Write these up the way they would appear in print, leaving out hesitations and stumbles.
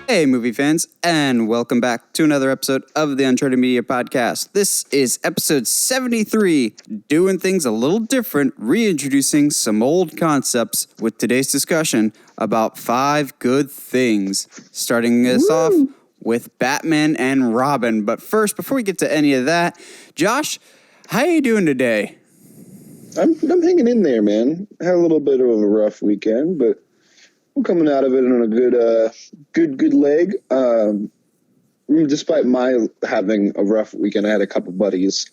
Hey, movie fans, and welcome back to another episode of the Uncharted Media Podcast. This is episode 73, doing things a little different, reintroducing some old concepts with today's discussion about 5 good things. Starting us off with Batman and Robin. But first, before we get to any of that, Josh, how you doing today? I'm hanging in there, man. Had a little bit of a rough weekend, but I'm coming out of it on a good leg. Despite my having a rough weekend, I had a couple buddies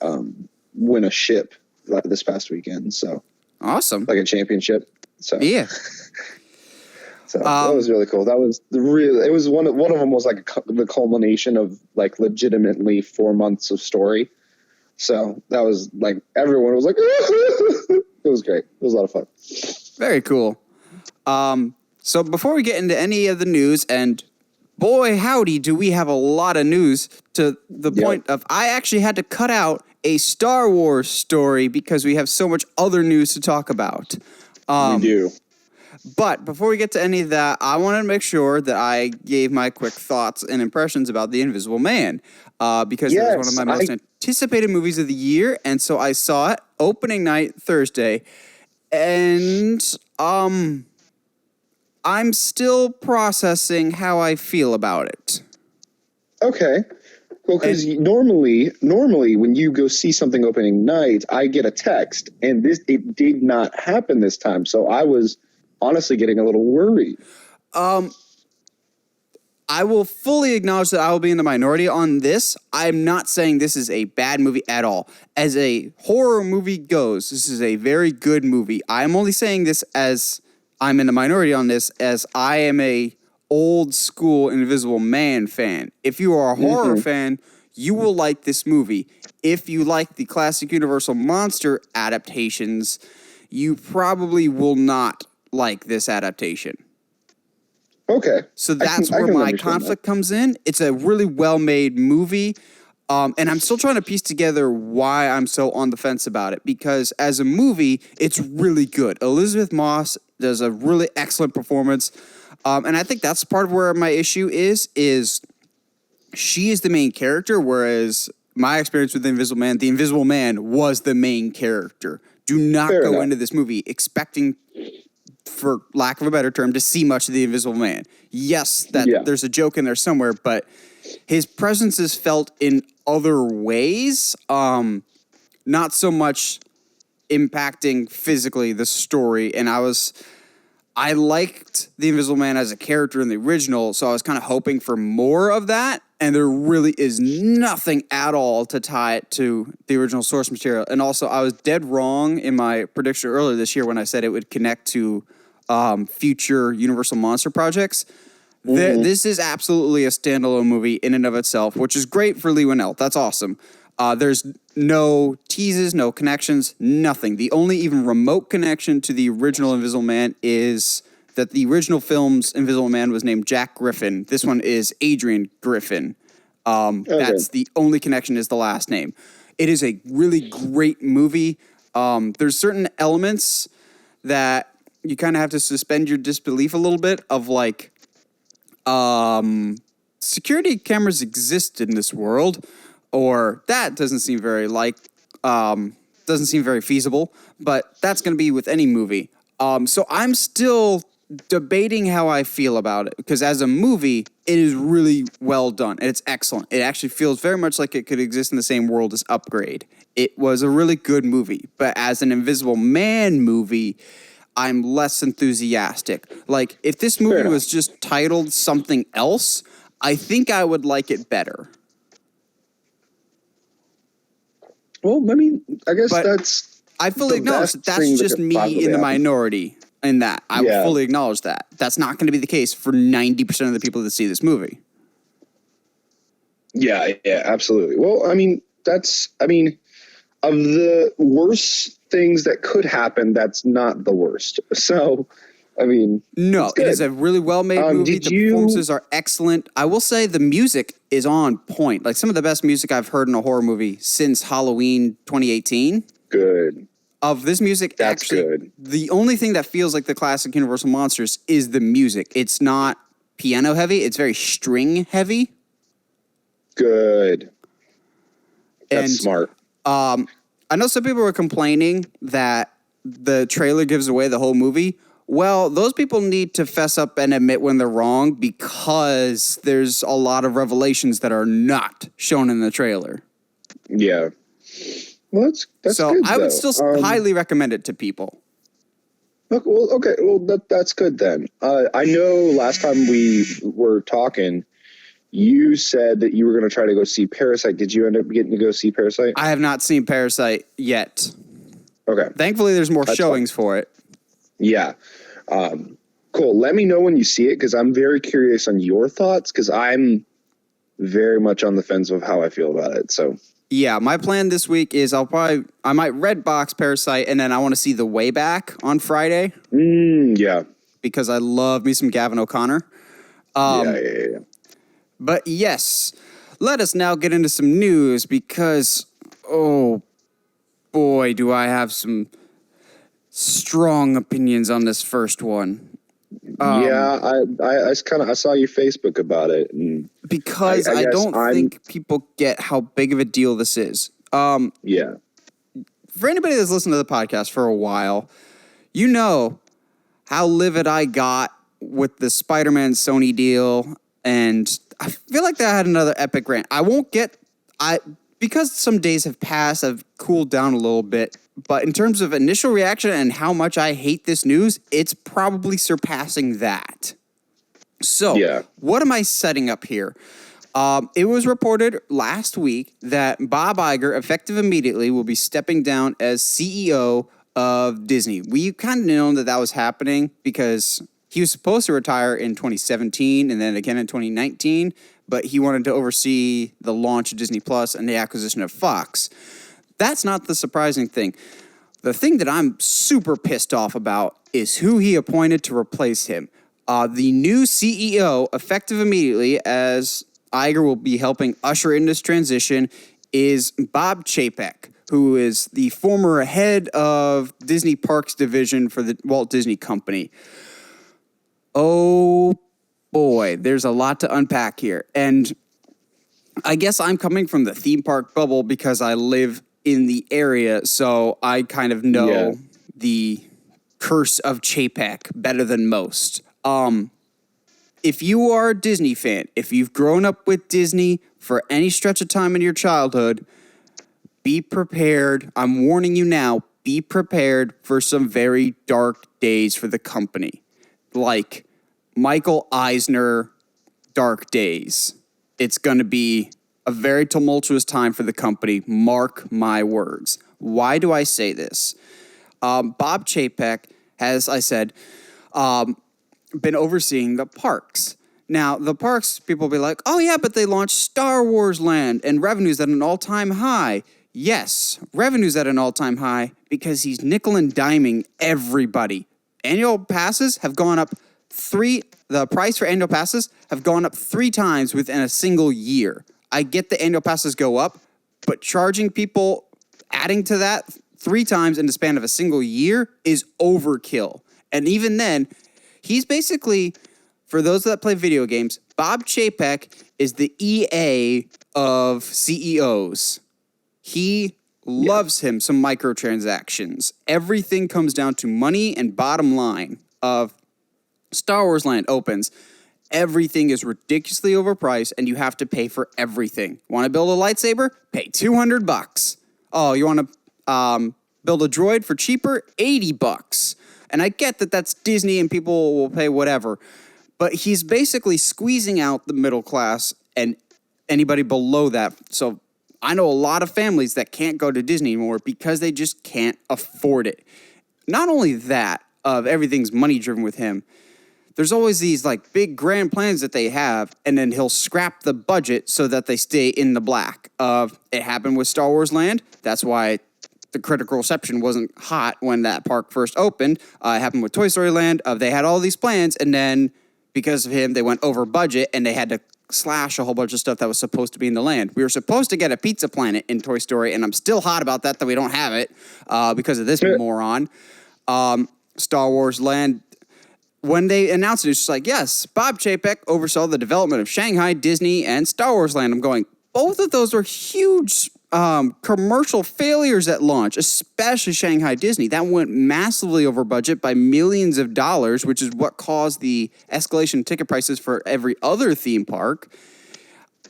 win a ship this past weekend. So awesome, like a championship. So yeah. So that was really cool. That was it was one of them was like the culmination of like legitimately 4 months of story. So that was like everyone was like, it was great. It was a lot of fun. Very cool. So before we get into any of the news, and boy, howdy, do we have a lot of news to the point of I actually had to cut out a Star Wars story because we have so much other news to talk about. We do. But before we get to any of that, I wanted to make sure that I gave my quick thoughts and impressions about The Invisible Man because it was one of my most anticipated movies of the year, and so I saw it opening night Thursday, and I'm still processing how I feel about it. Okay. Well, because normally when you go see something opening night, I get a text, and it did not happen this time. So I was honestly getting a little worried. I will fully acknowledge that I will be in the minority on this. I'm not saying this is a bad movie at all. As a horror movie goes, this is a very good movie. I'm only saying this as I'm in the minority on this, as I am a old school Invisible Man fan. If you are a horror fan, you will like this movie. If you like the classic Universal Monster adaptations, you probably will not like this adaptation. Okay. So that's where my conflict comes in. It's a really well-made movie. And I'm still trying to piece together why I'm so on the fence about it. Because as a movie, it's really good. Elizabeth Moss does a really excellent performance. And I think that's part of where my issue is she is the main character, whereas my experience with the Invisible Man was the main character. Do not go into this movie expecting, for lack of a better term, to see much of the Invisible Man. Yes, there's a joke in there somewhere, but his presence is felt in other ways, not so much impacting physically the story. And I liked the Invisible Man as a character in the original, so I was kind of hoping for more of that. And there really is nothing at all to tie it to the original source material. And also, I was dead wrong in my prediction earlier this year when I said it would connect to future Universal Monster projects. This is absolutely a standalone movie in and of itself, which is great for Lee Winnell. That's awesome. There's no teases, no connections, nothing. The only even remote connection to the original Invisible Man is that the original film's Invisible Man was named Jack Griffin. This one is Adrian Griffin. That's the only connection is the last name. It is a really great movie. There's certain elements that you kind of have to suspend your disbelief a little bit of, like, security cameras exist in this world, or that doesn't seem very feasible, but that's going to be with any movie. So I'm still debating how I feel about it, because as a movie, it is really well done, and it's excellent. It actually feels very much like it could exist in the same world as Upgrade. It was a really good movie, but as an Invisible Man movie, I'm less enthusiastic. Like, if this movie was just titled something else, I think I would like it better. Well, I mean, I guess that's... I fully acknowledge that's just me in the minority in that. I would fully acknowledge that. That's not going to be the case for 90% of the people that see this movie. Yeah, absolutely. Well, I mean, of the worst things that could happen, that's not the worst. So, I mean, no, it is a really well-made movie. The performances are excellent. I will say the music is on point. Like, some of the best music I've heard in a horror movie since Halloween 2018. Good. Of this music, that's actually, good. The only thing that feels like the classic Universal Monsters is the music. It's not piano heavy. It's very string heavy. Good. That's smart. I know some people were complaining that the trailer gives away the whole movie. Well, those people need to fess up and admit when they're wrong, because there's a lot of revelations that are not shown in the trailer. Yeah. Well, that's so good, I would though. still highly recommend it to people. Okay. Well, that's good then. I know last time we were talking, you said that you were going to try to go see Parasite. Did you end up getting to go see Parasite? I have not seen Parasite yet. Okay. Thankfully, there's more showings for it. Yeah. Cool. Let me know when you see it, because I'm very curious on your thoughts, because I'm very much on the fence of how I feel about it. So yeah, my plan this week is I might Redbox Parasite, and then I want to see The Way Back on Friday. Yeah. Because I love me some Gavin O'Connor. Yeah. But yes, let us now get into some news, because, oh boy, do I have some strong opinions on this first one. Yeah, I saw your Facebook about it, and because I don't think people get how big of a deal this is. Yeah. For anybody that's listened to the podcast for a while, you know how livid I got with the Spider-Man Sony deal, and I feel like that had another epic rant. Because some days have passed, I've cooled down a little bit. But in terms of initial reaction and how much I hate this news, it's probably surpassing that. So, What am I setting up here? It was reported last week that Bob Iger, effective immediately, will be stepping down as CEO of Disney. We kind of known that was happening because he was supposed to retire in 2017 and then again in 2019, but he wanted to oversee the launch of Disney Plus and the acquisition of Fox. That's not the surprising thing. The thing that I'm super pissed off about is who he appointed to replace him. The new CEO, effective immediately, as Iger will be helping usher in this transition, is Bob Chapek, who is the former head of Disney Parks division for the Walt Disney Company. Oh boy, there's a lot to unpack here. And I guess I'm coming from the theme park bubble because I live in the area, so I kind of know the curse of Chapek better than most. If you are a Disney fan, if you've grown up with Disney for any stretch of time in your childhood, be prepared. I'm warning you now, be prepared for some very dark days for the company. Like Michael Eisner dark days. It's going to be a very tumultuous time for the company. Mark my words. Why do I say this? Bob Chapek has, I said, been overseeing the parks. Now, the parks, people will be like, oh yeah, but they launched Star Wars Land and revenues at an all-time high. Yes, revenues at an all-time high because he's nickel and diming everybody. Annual passes have gone up the price for annual passes have gone up 3 times within a single year. I get the annual passes go up, but charging people, adding to that 3 times in the span of a single year is overkill. And even then, he's basically, for those that play video games, Bob Chapek is the EA of CEOs. He loves him some microtransactions. Everything comes down to money and bottom line of Star Wars Land opens. Everything is ridiculously overpriced, and you have to pay for everything. Want to build a lightsaber? Pay $200. Oh, you want to build a droid for cheaper? $80. And I get that that's Disney and people will pay whatever, but he's basically squeezing out the middle class and anybody below that. So I know a lot of families that can't go to Disney anymore because they just can't afford it. Not only that, everything's money driven with him. There's always these like big grand plans that they have, and then he'll scrap the budget so that they stay in the black. It happened with Star Wars Land. That's why the critical reception wasn't hot when that park first opened. It happened with Toy Story Land. They had all these plans, and then because of him, they went over budget, and they had to slash a whole bunch of stuff that was supposed to be in the land. We were supposed to get a Pizza Planet in Toy Story, and I'm still hot about that we don't have it because of this moron. Star Wars Land, when they announced it, it's just like, yes, Bob Chapek oversaw the development of Shanghai, Disney, and Star Wars Land. I'm going, both of those were huge commercial failures at launch, especially Shanghai Disney. That went massively over budget by millions of dollars, which is what caused the escalation in ticket prices for every other theme park.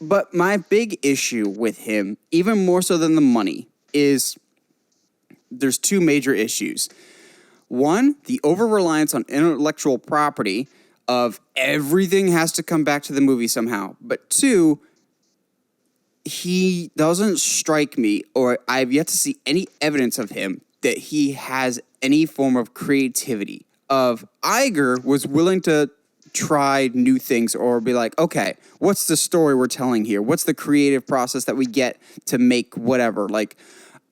But my big issue with him, even more so than the money, is there's two major issues. One, the over-reliance on intellectual property of everything has to come back to the movie somehow. But two, he doesn't strike me, or I've yet to see any evidence of him, that he has any form of creativity. Iger was willing to try new things or be like, okay, what's the story we're telling here? What's the creative process that we get to make whatever? Like,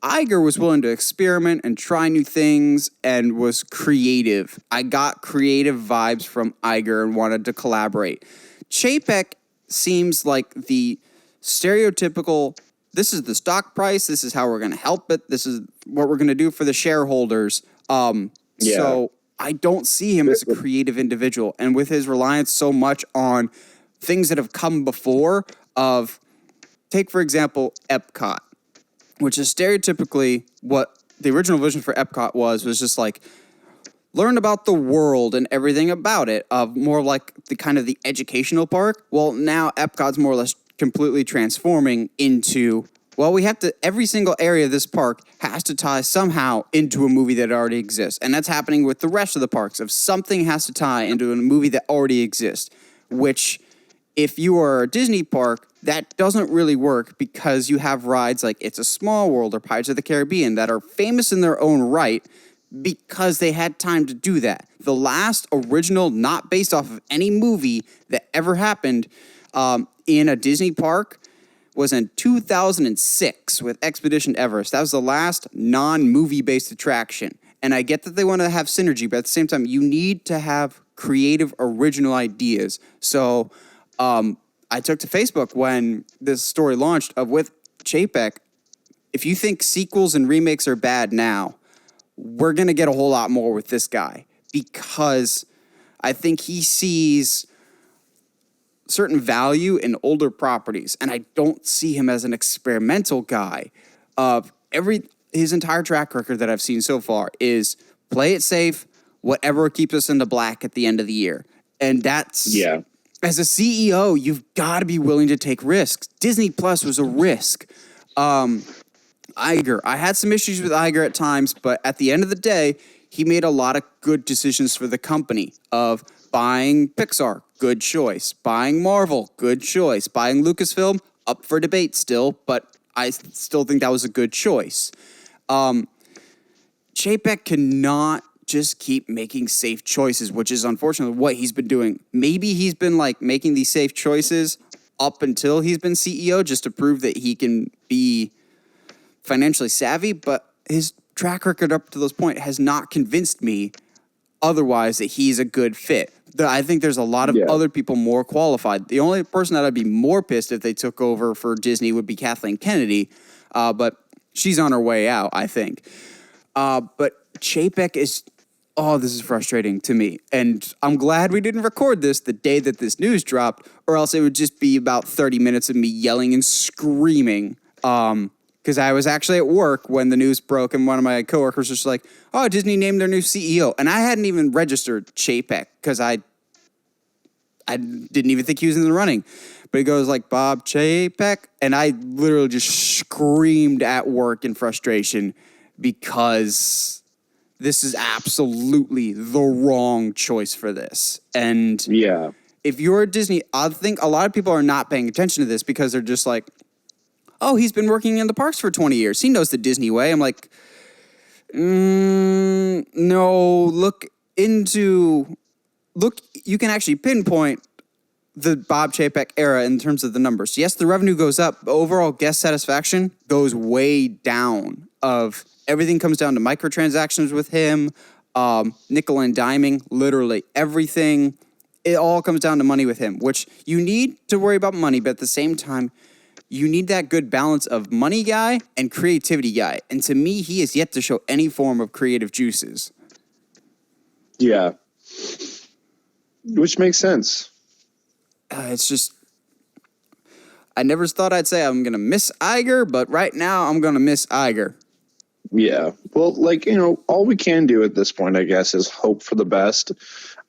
Iger was willing to experiment and try new things and was creative. I got creative vibes from Iger and wanted to collaborate. Chapek seems like the stereotypical, this is the stock price, this is how we're going to help it, this is what we're going to do for the shareholders. So I don't see him as a creative individual. And with his reliance so much on things that have come before take, for example, Epcot, which is stereotypically what the original vision for Epcot was just like, learn about the world and everything about it, more like the kind of the educational park. Well, now Epcot's more or less completely transforming into, well, we have to, every single area of this park has to tie somehow into a movie that already exists. And that's happening with the rest of the parks. If something has to tie into a movie that already exists, which if you are a Disney park, that doesn't really work because you have rides like It's a Small World or Pirates of the Caribbean that are famous in their own right because they had time to do that. The last original, not based off of any movie that ever happened in a Disney park was in 2006 with Expedition Everest. That was the last non-movie based attraction. And I get that they want to have synergy, but at the same time, you need to have creative, original ideas. So I took to Facebook when this story launched with Chapek. If you think sequels and remakes are bad now, we're going to get a whole lot more with this guy because I think he sees certain value in older properties, and I don't see him as an experimental guy. His entire track record that I've seen so far is play it safe, whatever keeps us in the black at the end of the year. And that's, as a CEO, you've got to be willing to take risks. Disney Plus was a risk. Iger, I had some issues with Iger at times, but at the end of the day, he made a lot of good decisions for the company of buying Pixar, good choice. Buying Marvel, good choice. Buying Lucasfilm, up for debate still, but I still think that was a good choice. Chapek cannot just keep making safe choices, which is unfortunately what he's been doing. Maybe he's been like making these safe choices up until he's been CEO just to prove that he can be financially savvy, but his track record up to this point has not convinced me otherwise that he's a good fit. I think there's a lot of other people more qualified. The only person that I'd be more pissed if they took over for Disney would be Kathleen Kennedy, but she's on her way out, I think. But Chapek is, this is frustrating to me. And I'm glad we didn't record this the day that this news dropped, or else it would just be about 30 minutes of me yelling and screaming. Because I was actually at work when the news broke, and one of my coworkers was just like, "Oh, Disney named their new CEO," and I hadn't even registered Chapek because I didn't even think he was in the running. But he goes like, "Bob Chapek," and I literally just screamed at work in frustration because this is absolutely the wrong choice for this. And if you're a Disney, I think a lot of people are not paying attention to this because they're just like, "Oh, he's been working in the parks for 20 years. He knows the Disney way." I'm like, no, you can actually pinpoint the Bob Chapek era in terms of the numbers. Yes, the revenue goes up, but overall guest satisfaction goes way down. Everything comes down to microtransactions with him, nickel and diming, literally everything. It all comes down to money with him, which you need to worry about money, but at the same time, you need that good balance of money guy and creativity guy. And to me, he has yet to show any form of creative juices. Yeah. Which makes sense. It's just, I never thought I'd say I'm going to miss Iger, but right now I'm going to miss Iger. Yeah. Well, like, all we can do at this point, I guess, is hope for the best.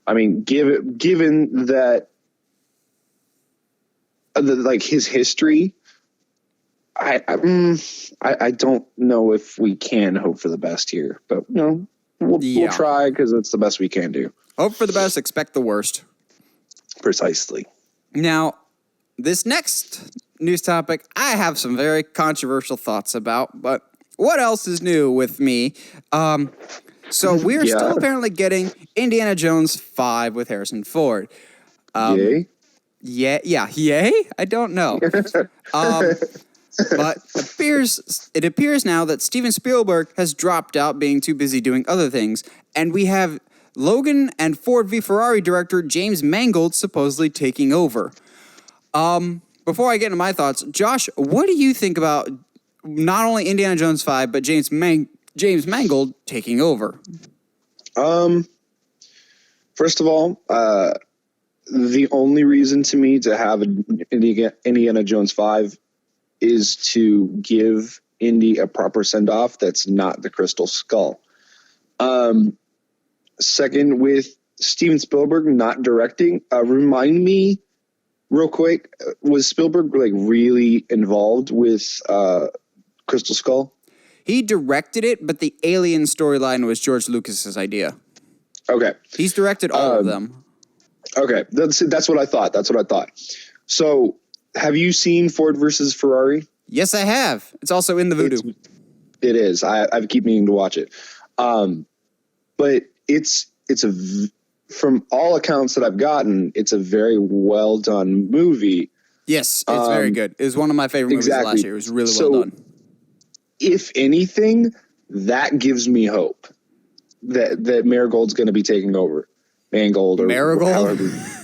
I mean, given that, like, his history, I don't know if we can hope for the best here, but we'll try because it's the best we can do. Hope for the best, expect the worst. Precisely. Now, this next news topic, I have some very controversial thoughts about, but what else is new with me? So we're still apparently getting Indiana Jones 5 with Harrison Ford. Yay? Yay? I don't know. But it appears now that Steven Spielberg has dropped out, being too busy doing other things, and we have Logan and Ford v Ferrari director James Mangold supposedly taking over. Before I get into my thoughts, Josh, what do you think about not only Indiana Jones 5, but James Mangold taking over? First of all, the only reason to me to have Indiana Jones 5 is to give Indy a proper send-off that's not the Crystal Skull. Second, with Steven Spielberg not directing, remind me real quick, was Spielberg like really involved with Crystal Skull? He directed it, but the alien storyline was George Lucas's idea. Okay. He's directed all of them. Okay. That's what I thought. So, have you seen Ford versus Ferrari? Yes, I have. It's also in the Vudu. It is. I keep meaning to watch it. But from all accounts that I've gotten, it's a very well done movie. Yes, it's very good. It was one of my favorite movies last year. It was really well done. If anything, that gives me hope that Marigold's going to be taking over. Mangold or Marigold?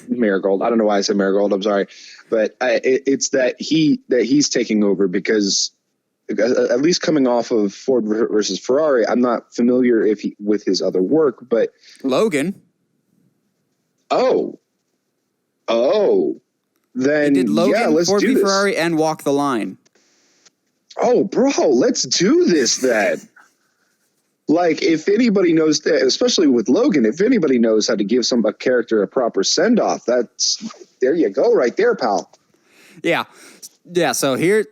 Marigold. I don't know why I said Marigold. I'm sorry, but it's that he's taking over, because at least coming off of Ford versus Ferrari, I'm not familiar with his other work, but Logan. Oh, then he did Logan, let's Ford do v this. Ferrari, and Walk the Line. Oh, bro, let's do this then. Like, if anybody knows that, especially with Logan, if anybody knows how to give a character a proper send-off, there you go, right there, pal. Yeah. So you're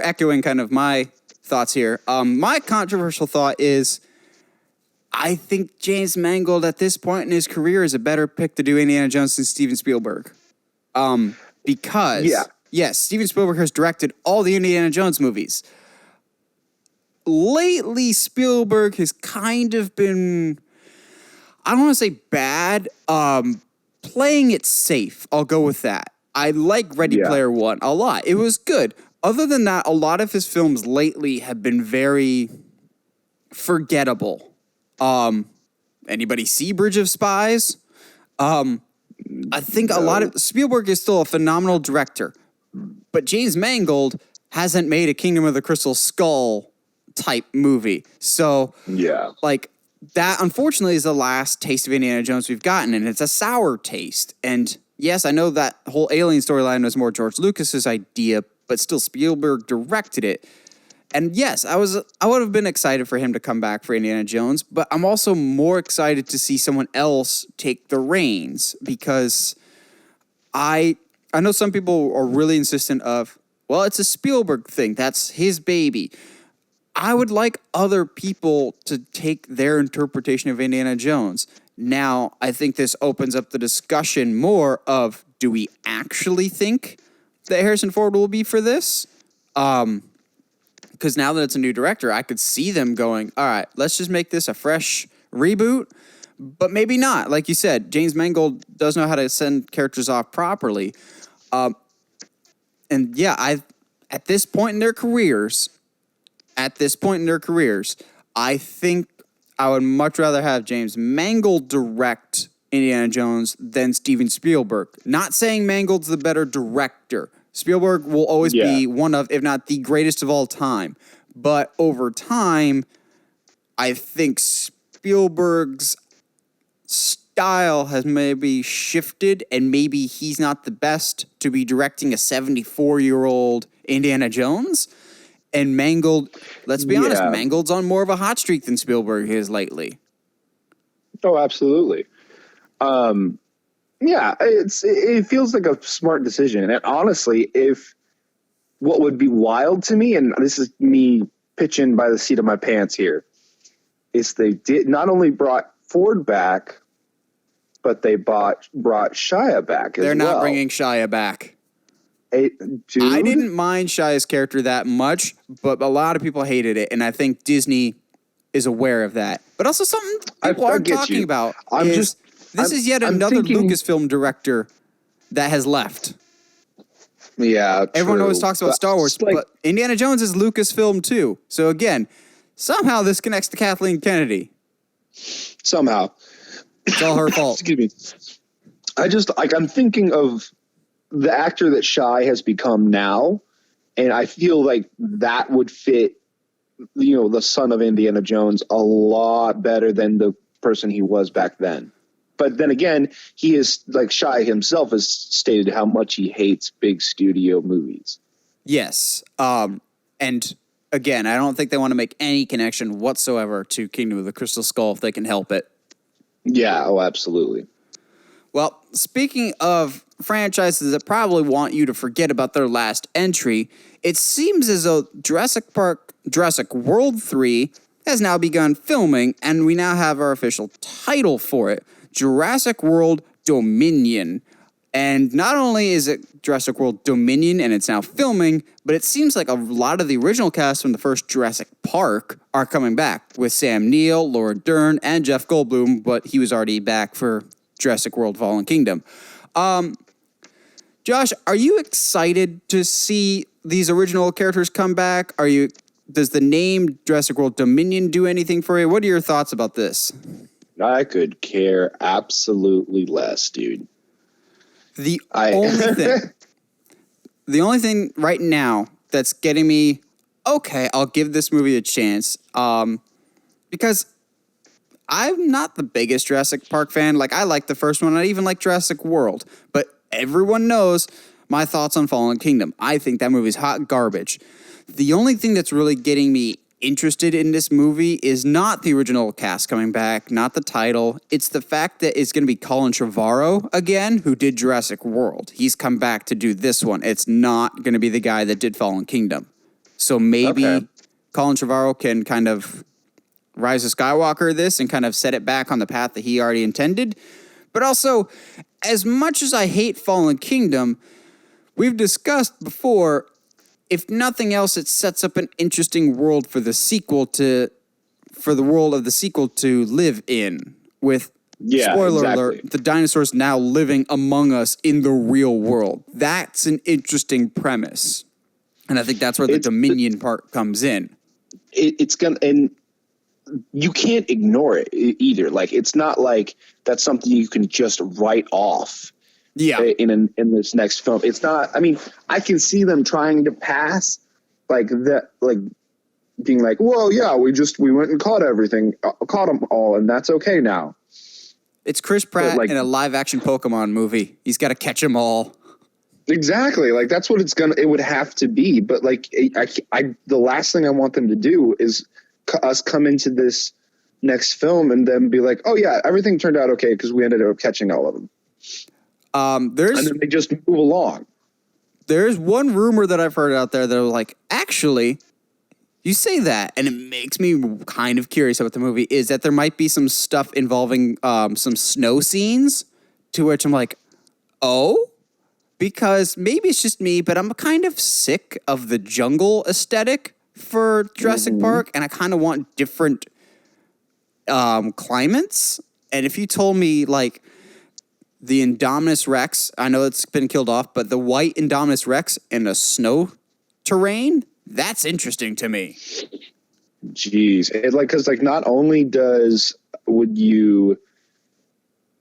echoing kind of my thoughts here. My controversial thought is, I think James Mangold at this point in his career is a better pick to do Indiana Jones than Steven Spielberg. Because yes, Steven Spielberg has directed all the Indiana Jones movies. Lately, Spielberg has kind of been, I don't want to say bad, playing it safe. I'll go with that. I like Ready Player One a lot. It was good. Other than that, a lot of his films lately have been very forgettable. Anybody see Bridge of Spies? I think a lot of Spielberg is still a phenomenal director, but James Mangold hasn't made a Kingdom of the Crystal Skull type movie. So like that, unfortunately, is the last taste of Indiana Jones we've gotten, and it's a sour taste. And yes, I know that whole alien storyline was more George Lucas's idea, but still Spielberg directed it. And yes, I would have been excited for him to come back for Indiana Jones, but I'm also more excited to see someone else take the reins, because I know some people are really insistent of, well, it's a Spielberg thing. That's his baby. I would like other people to take their interpretation of Indiana Jones. Now, I think this opens up the discussion more of, do we actually think that Harrison Ford will be for this? Because now that it's a new director, I could see them going, all right, let's just make this a fresh reboot, but maybe not. Like you said, James Mangold does know how to send characters off properly. And yeah, at this point in their careers, I think I would much rather have James Mangold direct Indiana Jones than Steven Spielberg. Not saying Mangold's the better director. Spielberg will always be one of, if not the greatest of all time. But over time, I think Spielberg's style has maybe shifted, and maybe he's not the best to be directing a 74-year-old Indiana Jones. And Mangold, let's be honest, Mangold's on more of a hot streak than Spielberg is lately. Oh, absolutely. Yeah, it feels like a smart decision. And honestly, if what would be wild to me, and this is me pitching by the seat of my pants here, is they did not only brought Ford back, but they brought Shia back as well. They're not bringing Shia back. I didn't mind Shia's character that much, but a lot of people hated it, and I think Disney is aware of that. But also something people aren't talking about this is yet another Lucasfilm director that has left. Yeah, everyone always talks about Star Wars, but Indiana Jones is Lucasfilm too. So again, somehow this connects to Kathleen Kennedy. Somehow. It's all her fault. Excuse me. I'm thinking of the actor that Shia has become now, and I feel like that would fit, the son of Indiana Jones a lot better than the person he was back then. But then again, he is, like Shia himself has stated how much he hates big studio movies. Yes. And again, I don't think they want to make any connection whatsoever to Kingdom of the Crystal Skull if they can help it. Yeah, oh, absolutely. Well, speaking of franchises that probably want you to forget about their last entry, it seems as though Jurassic World 3 has now begun filming, and we now have our official title for it, Jurassic World Dominion. And not only is it Jurassic World Dominion and it's now filming, but it seems like a lot of the original cast from the first Jurassic Park are coming back with Sam Neill, Laura Dern, and Jeff Goldblum, but he was already back for Jurassic World Fallen Kingdom. Josh, are you excited to see these original characters come back? Does the name Jurassic World Dominion do anything for you? What are your thoughts about this? I could care absolutely less, dude. The only thing right now that's getting me, okay, I'll give this movie a chance, because I'm not the biggest Jurassic Park fan. Like, I like the first one. I even like Jurassic World. But everyone knows my thoughts on Fallen Kingdom. I think that movie's hot garbage. The only thing that's really getting me interested in this movie is not the original cast coming back, not the title. It's the fact that it's going to be Colin Trevorrow again, who did Jurassic World. He's come back to do this one. It's not going to be the guy that did Fallen Kingdom. So maybe Colin Trevorrow can kind of Rise of Skywalker this and kind of set it back on the path that he already intended. But also, as much as I hate Fallen Kingdom, we've discussed before, if nothing else, it sets up an interesting world for the world of the sequel to live in. With, spoiler alert, the dinosaurs now living among us in the real world. That's an interesting premise. And I think that's where the Dominion part comes in. And you can't ignore it either. Like, it's not like that's something you can just write off. Yeah. In this next film, it's not. I mean, I can see them trying to pass like that, like being like, "Well, yeah, we went and caught them all, and that's okay now." It's Chris Pratt in a live-action Pokemon movie. He's got to catch them all. Exactly, like that's what it would have to be. But like, the last thing I want them to do is us come into this next film and then be like, "Oh yeah, everything turned out okay because we ended up catching all of them." And then they just move along. There's one rumor that I've heard out there that was like, actually, you say that, and it makes me kind of curious about the movie, is that there might be some stuff involving some snow scenes, to which I'm like, oh? Because maybe it's just me, but I'm kind of sick of the jungle aesthetic for Jurassic Park, and I kind of want different climates. And if you told me, like, the Indominus Rex, I know it's been killed off, but the white Indominus Rex in a snow terrain, that's interesting to me. Jeez. Because not only would you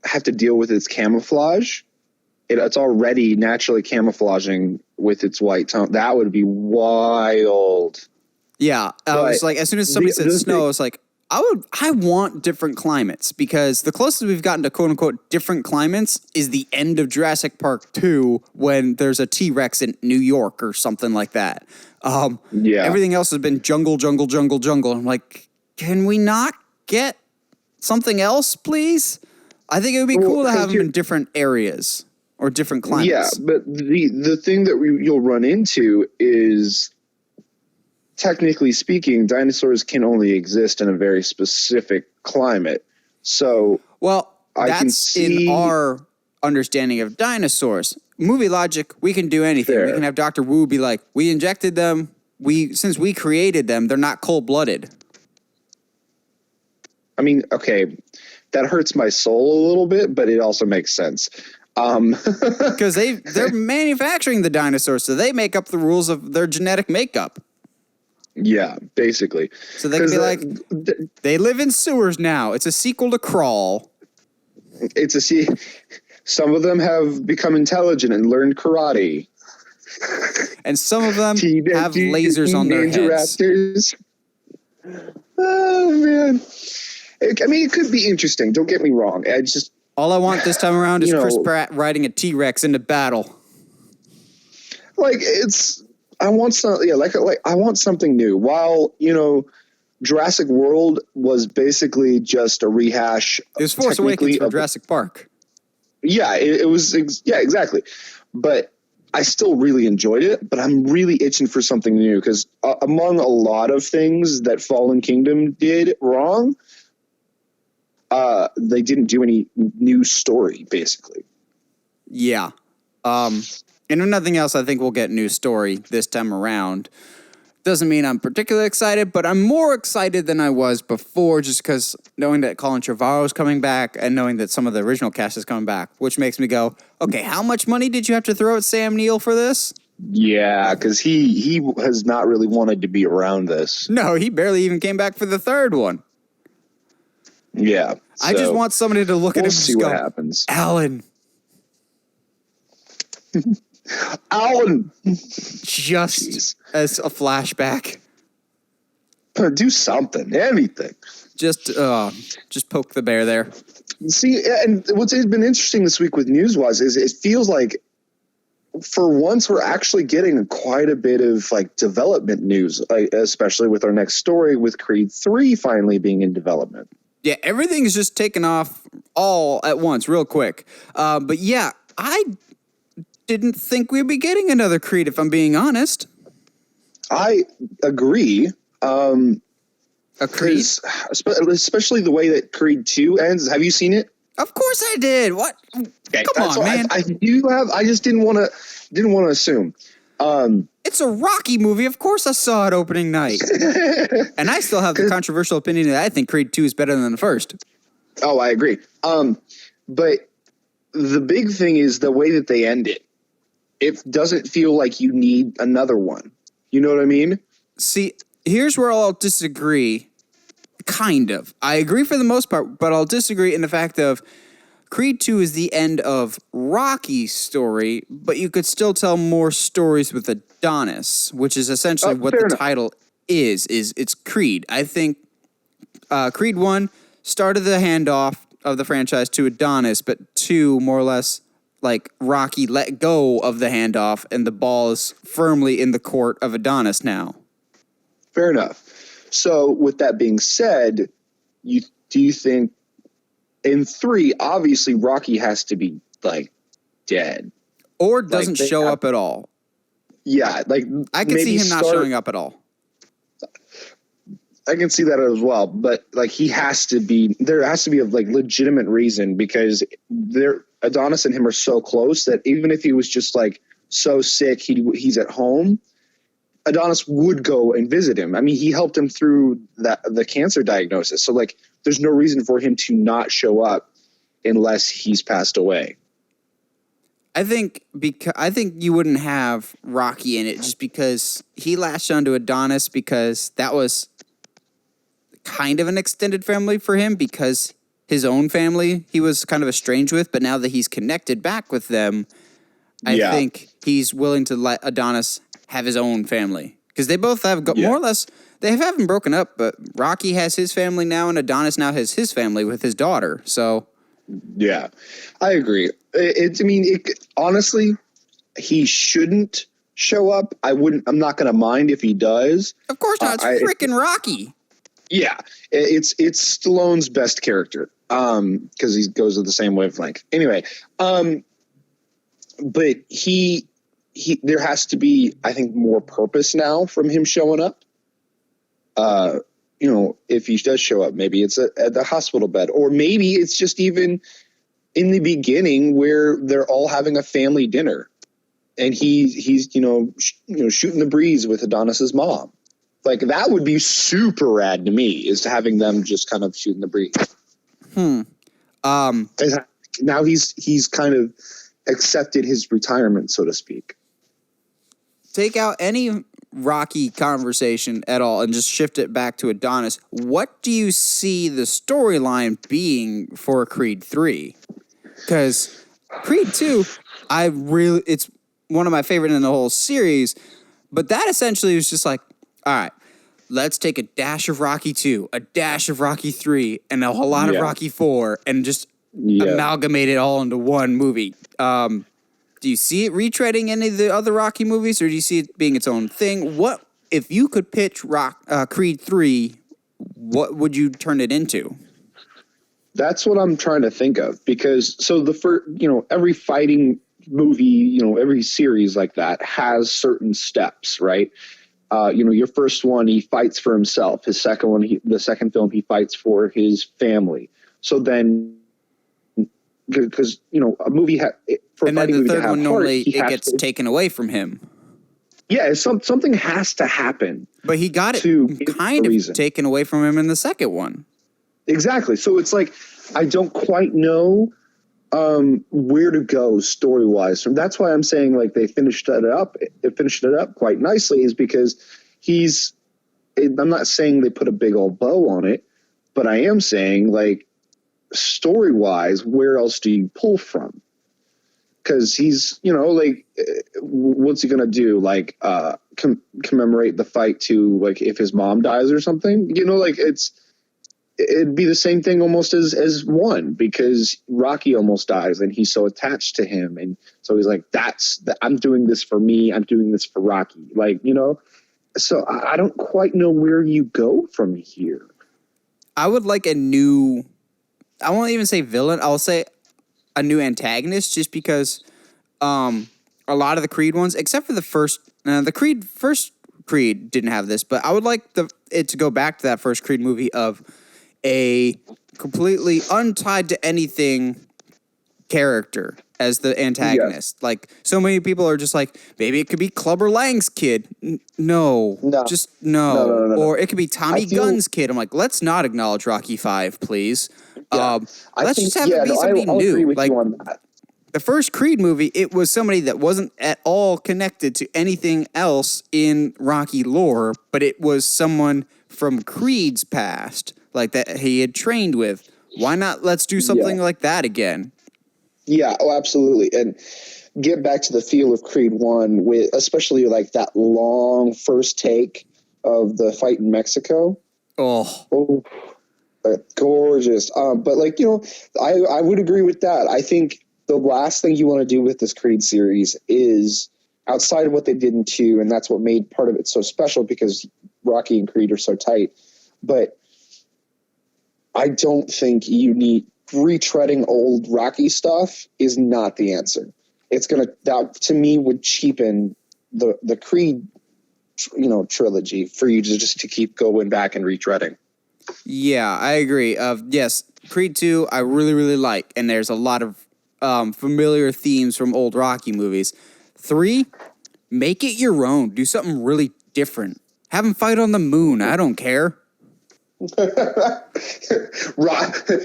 have to deal with its camouflage, it's already naturally camouflaging with its white tone. That would be wild. Yeah. I was like, as soon as somebody said snow, I was like, I want different climates because the closest we've gotten to quote unquote different climates is the end of Jurassic Park 2 when there's a T-Rex in New York or something like that. Everything else has been jungle, jungle, jungle, jungle. I'm like, can we not get something else, please? I think it would be cool to have them in different areas or different climates. Yeah, but the thing that you'll run into is, technically speaking, dinosaurs can only exist in a very specific climate. So, that's in our understanding of dinosaurs. Movie logic, we can do anything. Fair. We can have Dr. Wu be like, we injected them. Since we created them, they're not cold-blooded. I mean, okay, that hurts my soul a little bit, but it also makes sense. Because they're manufacturing the dinosaurs, so they make up the rules of their genetic makeup. Yeah, basically. So they can be like, they live in sewers now. It's a sequel to Crawl. Some of them have become intelligent and learned karate. And some of them have lasers on their heads. Raptors. Oh, man. I mean, it could be interesting. Don't get me wrong. All I want this time around is Chris Pratt riding a T-Rex into battle. I want something new. While, Jurassic World was basically just a rehash. It was Force Awakens for Jurassic Park. Yeah, it was. Yeah, exactly. But I still really enjoyed it. But I'm really itching for something new because among a lot of things that Fallen Kingdom did wrong, they didn't do any new story, basically. Yeah. And if nothing else, I think we'll get new story this time around. Doesn't mean I'm particularly excited, but I'm more excited than I was before just because knowing that Colin Trevorrow's coming back and knowing that some of the original cast is coming back, which makes me go, okay, how much money did you have to throw at Sam Neill for this? Yeah, because he has not really wanted to be around this. No, he barely even came back for the third one. Yeah. I just want somebody to look at him and see what happens. Alan. Alan. Just as a flashback. Do something, anything. Just poke the bear there. See, and what's been interesting this week with News-wise is it feels like for once we're actually getting quite a bit of development news, especially with our next story with Creed 3 finally being in development. Yeah, everything's just taken off all at once, real quick. But yeah, I didn't think we'd be getting another Creed, if I'm being honest. I agree. A Creed? Especially the way that Creed 2 ends. Have you seen it? Of course I did. What? Okay, come on, man. I do have. I just didn't want to assume. It's a Rocky movie. Of course I saw it opening night. And I still have the controversial opinion that I think Creed 2 is better than the first. Oh, I agree. But the big thing is the way that they end it. It doesn't feel like you need another one. You know what I mean? See, here's where I'll disagree. Kind of. I agree for the most part, but I'll disagree in the fact of Creed 2 is the end of Rocky's story, but you could still tell more stories with Adonis, which is essentially what the title is it's Creed. I think Creed 1 started the handoff of the franchise to Adonis, but 2 more or less Rocky let go of the handoff and the ball is firmly in the court of Adonis now. Fair enough. So with that being said, do you think in 3, obviously Rocky has to be dead or doesn't show up at all? Yeah, I can see him not showing up at all. I can see that as well, but he has to be. There has to be a legitimate reason because Adonis and him are so close that even if he was just so sick, he's at home. Adonis would go and visit him. I mean, he helped him through the cancer diagnosis. So there's no reason for him to not show up unless he's passed away. I think you wouldn't have Rocky in it just because he latched onto Adonis because that was kind of an extended family for him because his own family he was kind of estranged with, but now that he's connected back with them, I think he's willing to let Adonis have his own family because they both have more or less They haven't broken up, but Rocky has his family now, and Adonis now has his family with his daughter. So, yeah, I agree. Honestly, he shouldn't show up. I'm not going to mind if he does. Of course not. It's freaking Rocky. Yeah, it's Stallone's best character because he goes with the same wavelength. Anyway, but he there has to be, I think, more purpose now from him showing up. If he does show up, maybe it's at the hospital bed, or maybe it's just even in the beginning where they're all having a family dinner, and he's shooting the breeze with Adonis's mom. Like, that would be super rad to me, is having them just kind of shooting the breeze. Now he's kind of accepted his retirement, so to speak. Take out any Rocky conversation at all and just shift it back to Adonis. What do you see the storyline being for Creed 3? Because Creed 2, it's one of my favorite in the whole series, but that essentially was just like, all right, let's take a dash of Rocky 2, a dash of Rocky 3, and a whole lot of Rocky 4, and just amalgamate it all into one movie. Do you see it retreading any of the other Rocky movies, or do you see it being its own thing? What if you could pitch Creed 3, what would you turn it into? That's what I'm trying to think of, because every fighting movie, every series like that has certain steps, right? Your first one, he fights for himself. His second one, the second film, he fights for his family. So then, because a movie for and fighting then the movie third to have one, heart, normally it gets taken away from him. Yeah, something has to happen. But he got it kind of taken away from him in the second one. Exactly. So it's like, I don't quite know where to go story-wise. So that's why I'm saying, like, they finished it up quite nicely, is because I'm not saying they put a big old bow on it, but I am saying, like, story-wise, where else do you pull from? Because he's, what's he going to do? Like, commemorate the fight to, like, if his mom dies or something? It'd be the same thing almost as one, because Rocky almost dies and he's so attached to him. And so he's like, I'm doing this for me. I'm doing this for Rocky. Like, so I don't quite know where you go from here. I would like I won't even say villain. I'll say a new antagonist, just because a lot of the Creed ones, except for the first Creed didn't have this, but I would like it to go back to that first Creed movie of a completely untied to anything character as the antagonist. Yeah. Like, so many people are just like, maybe it could be Clubber Lang's kid. No. Or it could be Tommy Gunn's kid. I'm like, let's not acknowledge Rocky 5, please. Yeah. Let's just have it be somebody new. Agree with you on that. The first Creed movie, it was somebody that wasn't at all connected to anything else in Rocky lore, but it was someone from Creed's past, like that he had trained with. Why not? Let's do something like that again. Yeah, absolutely. And get back to the feel of Creed 1, with especially like that long first take of the fight in Mexico. Oh, gorgeous. But like, I would agree with that. I think the last thing you want to do with this Creed series is, outside of what they did in 2, and that's what made part of it so special, because Rocky and Creed are so tight. But I don't think retreading old Rocky stuff is not the answer. That to me would cheapen the Creed, trilogy for you to keep going back and retreading. Yeah, I agree. Yes, Creed 2, I really, really like, and there's a lot of familiar themes from old Rocky movies. 3, make it your own. Do something really different. Have him fight on the moon. I don't care.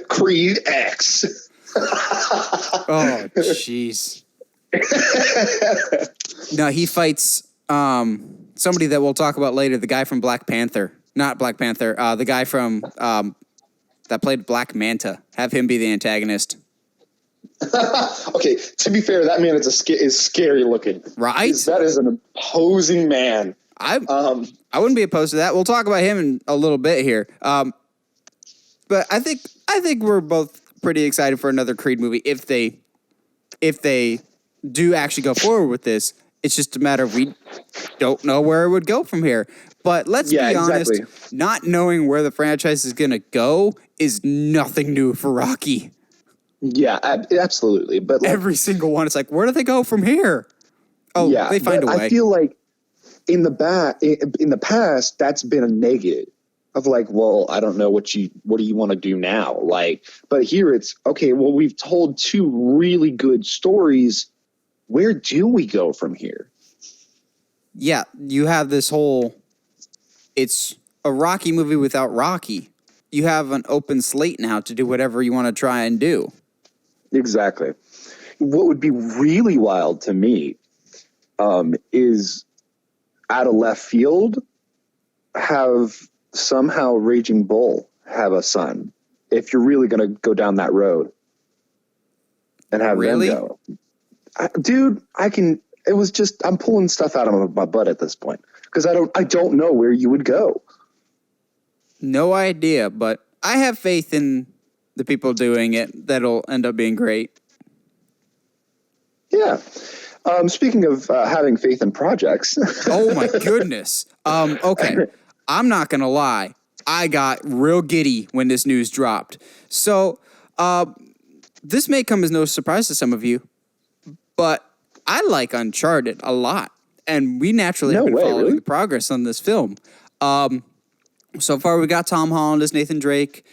Creed X. Oh, jeez. No, he fights somebody that we'll talk about later. The guy from Black Panther. Not Black Panther. The guy from that played Black Manta. Have him be the antagonist. Okay, to be fair, that man is scary looking. Right? That is an imposing man. I wouldn't be opposed to that. We'll talk about him in a little bit here. But I think we're both pretty excited for another Creed movie if they do actually go forward with this. It's just a matter of we don't know where it would go from here. But let's be honest, not knowing where the franchise is going to go is nothing new for Rocky. Yeah, absolutely. But every single one, it's like, where do they go from here? Oh, yeah, they find a way. I feel like in the past, that's been a negative of like, well, I don't know what do you want to do now? Like, but here it's okay. Well, we've told two really good stories. Where do we go from here? Yeah, you have this whole. It's a Rocky movie without Rocky. You have an open slate now to do whatever you want to try and do. Exactly. What would be really wild to me is out of left field, have somehow Raging Bull have a son. If you're really going to go down that road and have them go. I'm pulling stuff out of my butt at this point because I don't know where you would go. No idea, but I have faith in the people doing it. That'll end up being great. Yeah. Speaking of having faith in projects. Oh my goodness. Okay. I'm not going to lie. I got real giddy when this news dropped. So, this may come as no surprise to some of you, but I like Uncharted a lot. And we naturally have been following the progress on this film. So far, we got Tom Holland as Nathan Drake.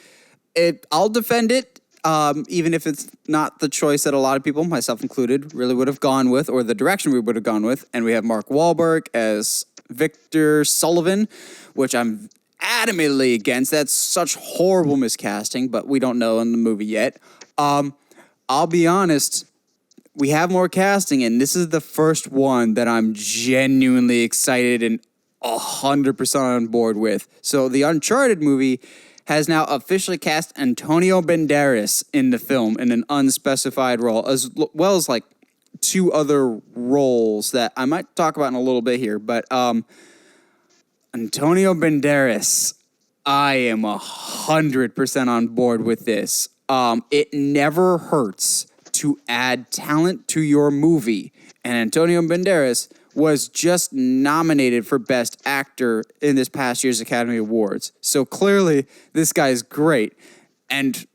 I'll defend it, even if it's not the choice that a lot of people, myself included, really would have gone with, or the direction we would have gone with. And we have Mark Wahlberg as Victor Sullivan, which I'm adamantly against. That's such horrible miscasting, but we don't know in the movie yet. I'll be honest. We have more casting, and this is the first one that I'm genuinely excited and 100% on board with. So the Uncharted movie has now officially cast Antonio Banderas in the film in an unspecified role, as well as like two other roles that I might talk about in a little bit here. But Antonio Banderas, I am 100% on board with this. It never hurts to add talent to your movie. And Antonio Banderas was just nominated for Best Actor in this past year's Academy Awards. So clearly, this guy's great. And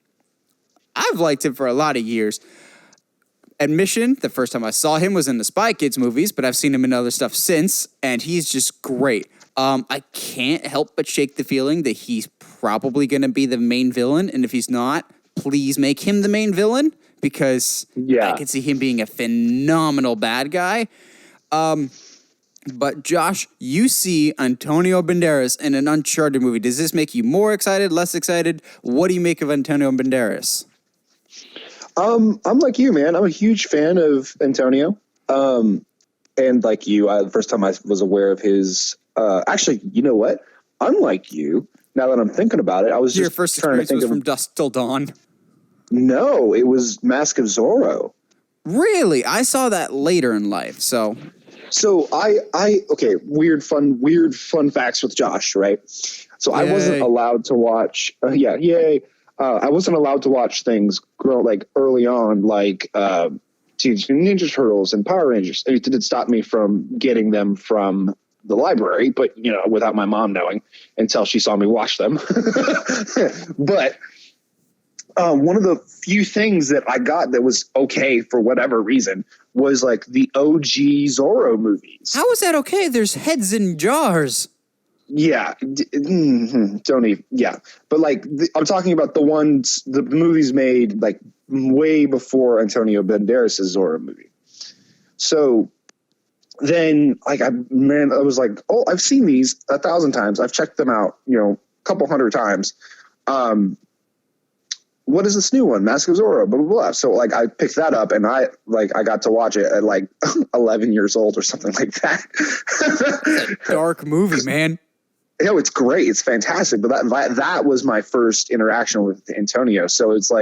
I've liked him for a lot of years. Admission, the first time I saw him was in the Spy Kids movies, but I've seen him in other stuff since, and he's just great. I can't help but shake the feeling that he's probably going to be the main villain, and if he's not, please make him the main villain, because I can see him being a phenomenal bad guy. But Josh, you see Antonio Banderas in an Uncharted movie. Does this make you more excited, less excited? What do you make of Antonio Banderas? I'm like you, man. I'm a huge fan of Antonio. And like you, the first time I was aware of his, actually, you know what? Unlike you, now that I'm thinking about it, I was your first trying to think was from Dusk Till Dawn. No, it was Mask of Zorro. Really? I saw that later in life. So okay, weird fun facts with Josh, right? So I wasn't allowed to watch. I wasn't allowed to watch things early on, like Teenage Mutant Ninja Turtles and Power Rangers. And it didn't stop me from getting them from the library, but without my mom knowing until she saw me watch them. But one of the few things that I got that was okay for whatever reason was like the OG Zorro movies. How is that okay? There's heads in jars. Yeah. Don't even. Yeah. But I'm talking about the movies made like way before Antonio Banderas' Zorro movie. So then I was like, oh, I've seen these 1,000 times. I've checked them out, a couple hundred times. What is this new one? Mask of Zorro, blah, blah, blah. So I picked that up and I got to watch it at 11 years old or something like that. It's a dark movie, man. It's great. It's fantastic. But that was my first interaction with Antonio. So it's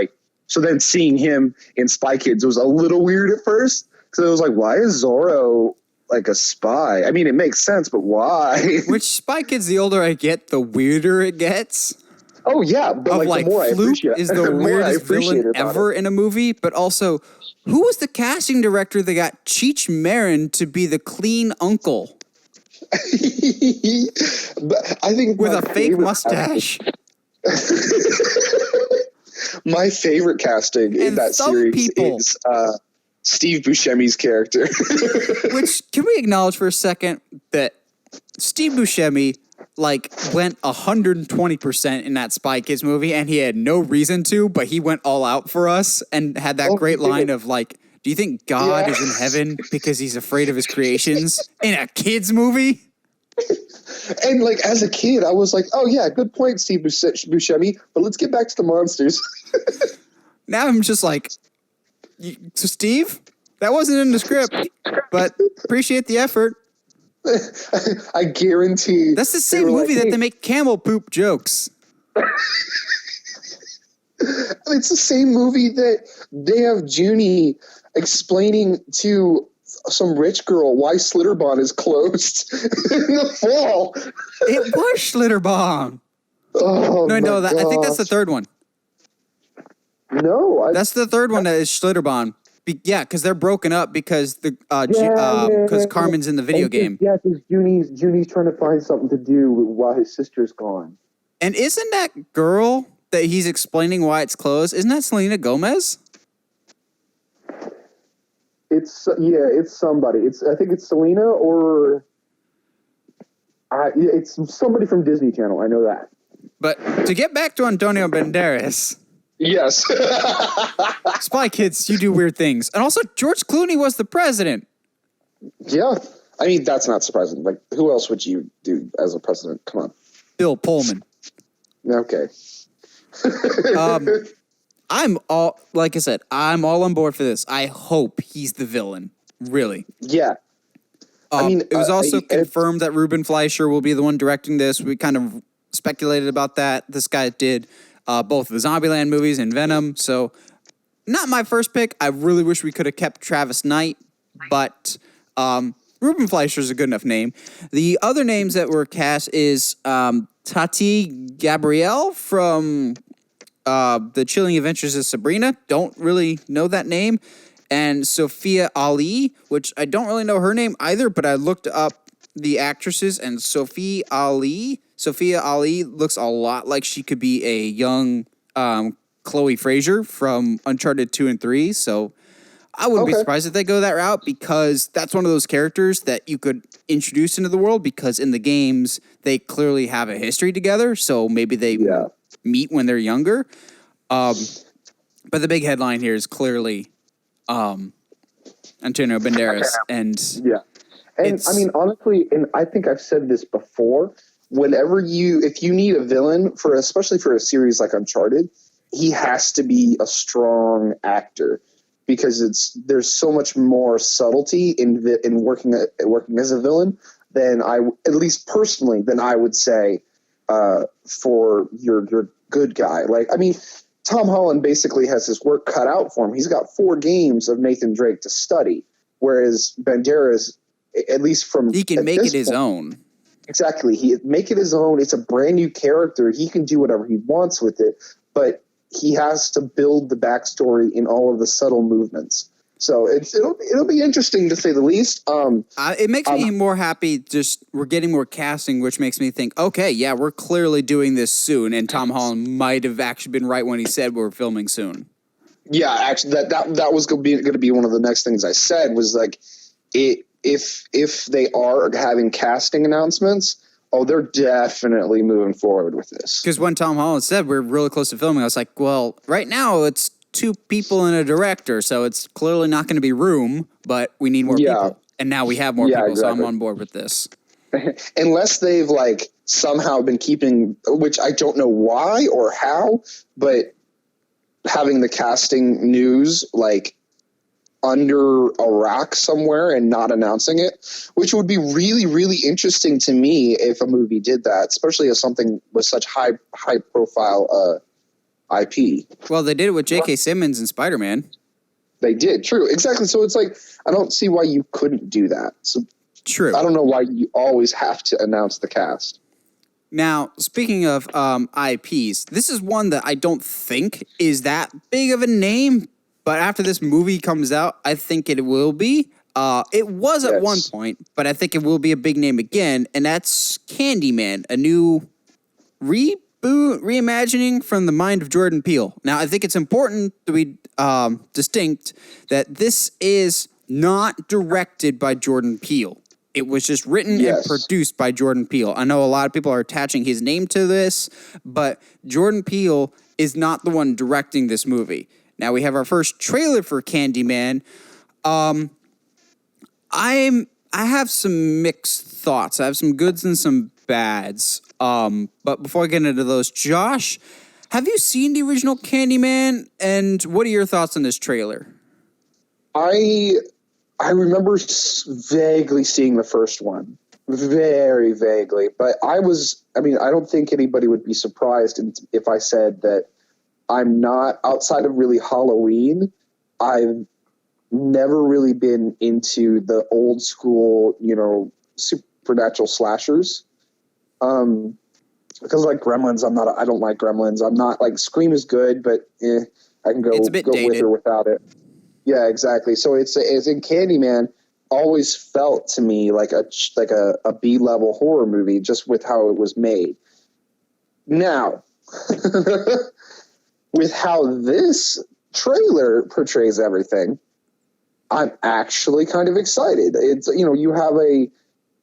so then seeing him in Spy Kids was a little weird at first. So it was like, why is Zorro like a spy. I mean, it makes sense, but why? Which Spy Kids, the older I get, the weirder it gets. Oh yeah, but Of like the more I Floop appreciate, is the weirdest villain it ever in a movie, but also, who was the casting director that got Cheech Marin to be the clean uncle But I think with a fake mustache? My favorite casting in that series is Steve Buscemi's character. Which, can we acknowledge for a second that Steve Buscemi went 120% in that Spy Kids movie, and he had no reason to, but he went all out for us and had that great line of do you think God is in heaven because he's afraid of his creations in a kids movie? And as a kid, I was like, oh yeah, good point, Steve Buscemi, but let's get back to the monsters. Now I'm just so Steve, that wasn't in the script, but appreciate the effort. I guarantee. That's the same movie that they make camel poop jokes. It's the same movie that they have Junie explaining to some rich girl why Slitterbond is closed in the fall. It was Schlitterbahn. Oh, No, I think that's the third one. No, that's the third one that is Schlitterbahn. Because they're broken up because Carmen's in the video game. Yeah, because Junie's trying to find something to do while his sister's gone. And isn't that girl that he's explaining why it's closed? Isn't that Selena Gomez? It's somebody. I think it's Selena or it's somebody from Disney Channel. I know that. But to get back to Antonio Banderas. Yes. Spy Kids, you do weird things. And also, George Clooney was the president. Yeah. I mean, that's not surprising. Who else would you do as a president? Come on. Bill Pullman. Okay. I'm all on board for this. I hope he's the villain. Really. Yeah. It was also confirmed that Ruben Fleischer will be the one directing this. We kind of speculated about that. This guy did both the Zombieland movies and Venom. So not my first pick. I really wish we could have kept Travis Knight, but Ruben Fleischer is a good enough name. The other names that were cast is Tati Gabrielle from The Chilling Adventures of Sabrina. Don't really know that name. And Sophia Ali, which I don't really know her name either, but I looked up the actresses, and Sophia Ali looks a lot like she could be a young Chloe Frazer from Uncharted 2 and 3. So I wouldn't be surprised if they go that route, because that's one of those characters that you could introduce into the world, because in the games they clearly have a history together. So maybe they meet when they're younger. But the big headline here is clearly Antonio Banderas. And I mean, honestly, and I think I've said this before, if you need a villain especially for a series like Uncharted, he has to be a strong actor, because there's so much more subtlety in working as a villain than at least personally, than I would say for your good guy. Tom Holland basically has his work cut out for him. He's got 4 games of Nathan Drake to study, whereas Banderas, at least he can make it his own. Exactly. He make it his own. It's a brand new character. He can do whatever he wants with it, but he has to build the backstory in all of the subtle movements. So it'll be interesting, to say the least. It makes me more happy. Just we're getting more casting, which makes me think, okay, yeah, we're clearly doing this soon. And Tom Holland might have actually been right when he said we're filming soon. Yeah, actually, that was going to be one of the next things I said, was if they are having casting announcements, they're definitely moving forward with this. Because when Tom Holland said we're really close to filming, I was like, well, right now it's 2 people and a director, so it's clearly not going to be room, but we need more people. And now we have more people, exactly. So I'm on board with this. Unless they've somehow been keeping, which I don't know why or how, but having the casting news under a rock somewhere and not announcing it, which would be really, really interesting to me if a movie did that, especially as something with such high profile IP. Well, they did it with J.K. Simmons and Spider-Man. They did, true, exactly. So it's I don't see why you couldn't do that. So True. I don't know why you always have to announce the cast. Now, speaking of IPs, this is one that I don't think is that big of a name, but after this movie comes out, I think it will be. It was at one point, but I think it will be a big name again, and that's Candyman, a new reimagining from the mind of Jordan Peele. Now, I think it's important to be distinct that this is not directed by Jordan Peele. It was just written and produced by Jordan Peele. I know a lot of people are attaching his name to this, but Jordan Peele is not the one directing this movie. Now, we have our first trailer for Candyman. I have some mixed thoughts. I have some goods and some bads. But before I get into those, Josh, have you seen the original Candyman? And what are your thoughts on this trailer? I remember vaguely seeing the first one, very vaguely. But I don't think anybody would be surprised if I said that I'm not, outside of really Halloween, I've never really been into the old school, supernatural slashers. Because like Gremlins, I don't like Gremlins. I'm not like Scream is good, but I can go with or without it. Yeah, exactly. So it's in Candyman always felt to me like a B-level horror movie just with how it was made. Now, with how this trailer portrays everything, I'm actually kind of excited. It's, you have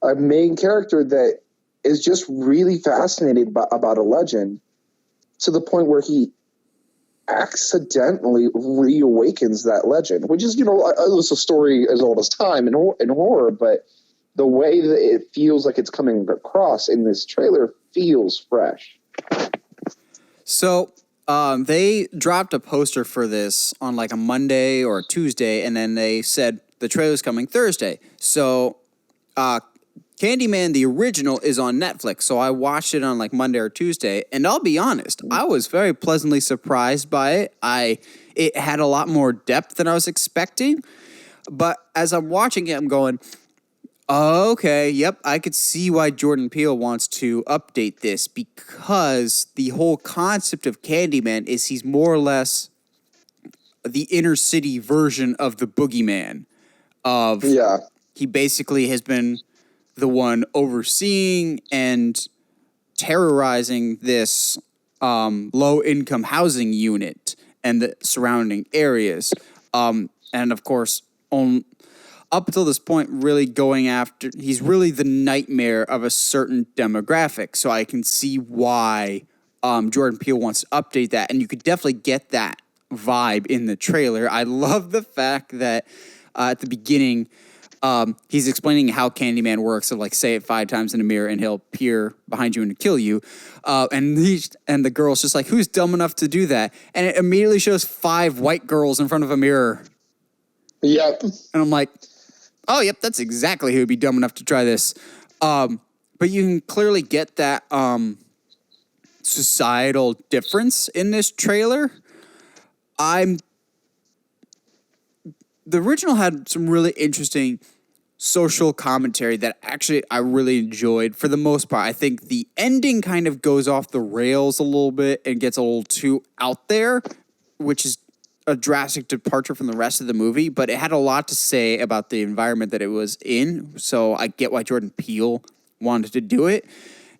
a main character that is just really fascinated about a legend to the point where he accidentally reawakens that legend, which is, it's a story as old as time in horror, but the way that it feels like it's coming across in this trailer feels fresh. So they dropped a poster for this on like a Monday or a Tuesday, and then they said the trailer's coming Thursday. So Candyman, the original, is on Netflix, so I watched it on like Monday or Tuesday, and I'll be honest, I was very pleasantly surprised by it. It had a lot more depth than I was expecting, but as I'm watching it, I'm going, oh, okay, yep, I could see why Jordan Peele wants to update this, because the whole concept of Candyman is he's more or less the inner city version of the boogeyman. He basically has been the one overseeing and terrorizing this low-income housing unit and the surrounding areas. And, of course, up until this point, really going after... He's really the nightmare of a certain demographic, so I can see why Jordan Peele wants to update that, and you could definitely get that vibe in the trailer. I love the fact that at the beginning... he's explaining how Candyman works. So, like, say it 5 times in a mirror, and he'll peer behind you and kill you. And the girl's just like, "Who's dumb enough to do that?" And it immediately shows 5 white girls in front of a mirror. Yep. And I'm like, "Oh, yep, that's exactly who would be dumb enough to try this." But you can clearly get that societal difference in this trailer. The original had some really interesting social commentary that actually I really enjoyed for the most part. I think the ending kind of goes off the rails a little bit and gets a little too out there, which is a drastic departure from the rest of the movie, but it had a lot to say about the environment that it was in, so I get why Jordan Peele wanted to do it.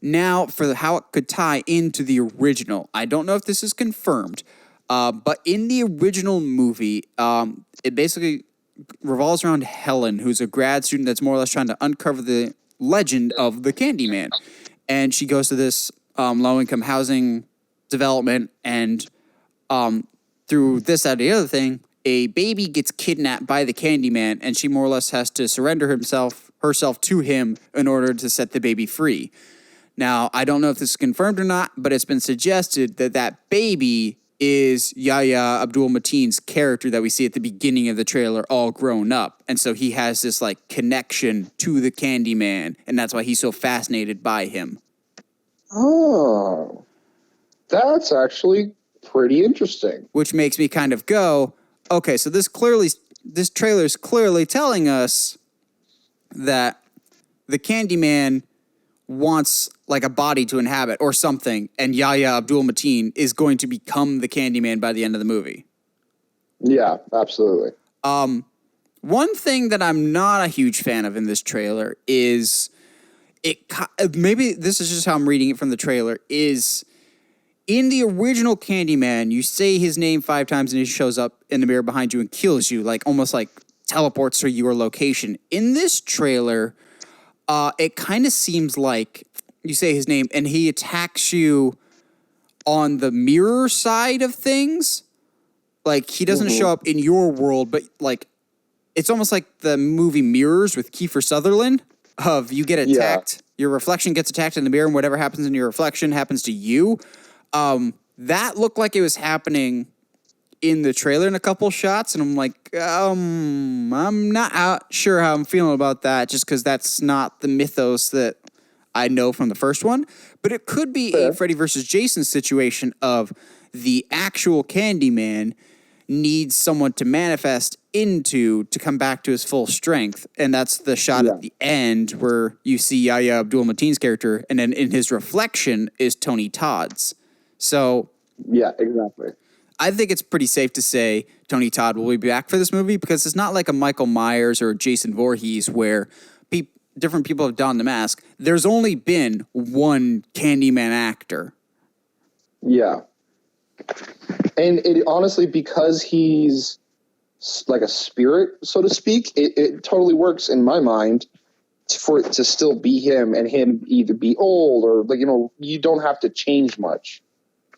Now, for how it could tie into the original, I don't know if this is confirmed, but in the original movie, it basically revolves around Helen, who's a grad student that's more or less trying to uncover the legend of the Candyman. And she goes to this low-income housing development, and through this, that, the other thing, a baby gets kidnapped by the Candyman, and she more or less has to surrender herself to him in order to set the baby free. Now, I don't know if this is confirmed or not, but it's been suggested that that baby is Yahya Abdul-Mateen's character that we see at the beginning of the trailer all grown up. And so he has this like connection to the Candyman, and that's why he's so fascinated by him. Oh, that's actually pretty interesting. Which makes me kind of go, okay, so this trailer is clearly telling us that the Candyman wants like a body to inhabit or something, and Yahya Abdul-Mateen is going to become the Candyman by the end of the movie. Yeah, absolutely. One thing that I'm not a huge fan of in this trailer is maybe this is just how I'm reading it from the trailer, is in the original Candyman, you say his name 5 times and he shows up in the mirror behind you and kills you, like almost like teleports to your location. In this trailer, it kind of seems like you say his name and he attacks you on the mirror side of things. Like, he doesn't show up in your world, but like, it's almost like the movie Mirrors with Kiefer Sutherland of you get attacked, your reflection gets attacked in the mirror and whatever happens in your reflection happens to you. That looked like it was happening in the trailer in a couple shots, and I'm like, I'm not sure how I'm feeling about that, just because that's not the mythos that I know from the first one. But it could be a Freddy versus Jason situation of the actual Candyman needs someone to manifest into to come back to his full strength, and that's the shot at the end where you see Yahya Abdul-Mateen's character, and then in his reflection is Tony Todd's. So yeah, exactly. I think it's pretty safe to say Tony Todd will be back for this movie, because it's not like a Michael Myers or Jason Voorhees where different people have donned the mask. There's only been one Candyman actor. Yeah. And it honestly, because he's like a spirit, so to speak, it totally works in my mind for it to still be him, and him either be old or, like, you don't have to change much.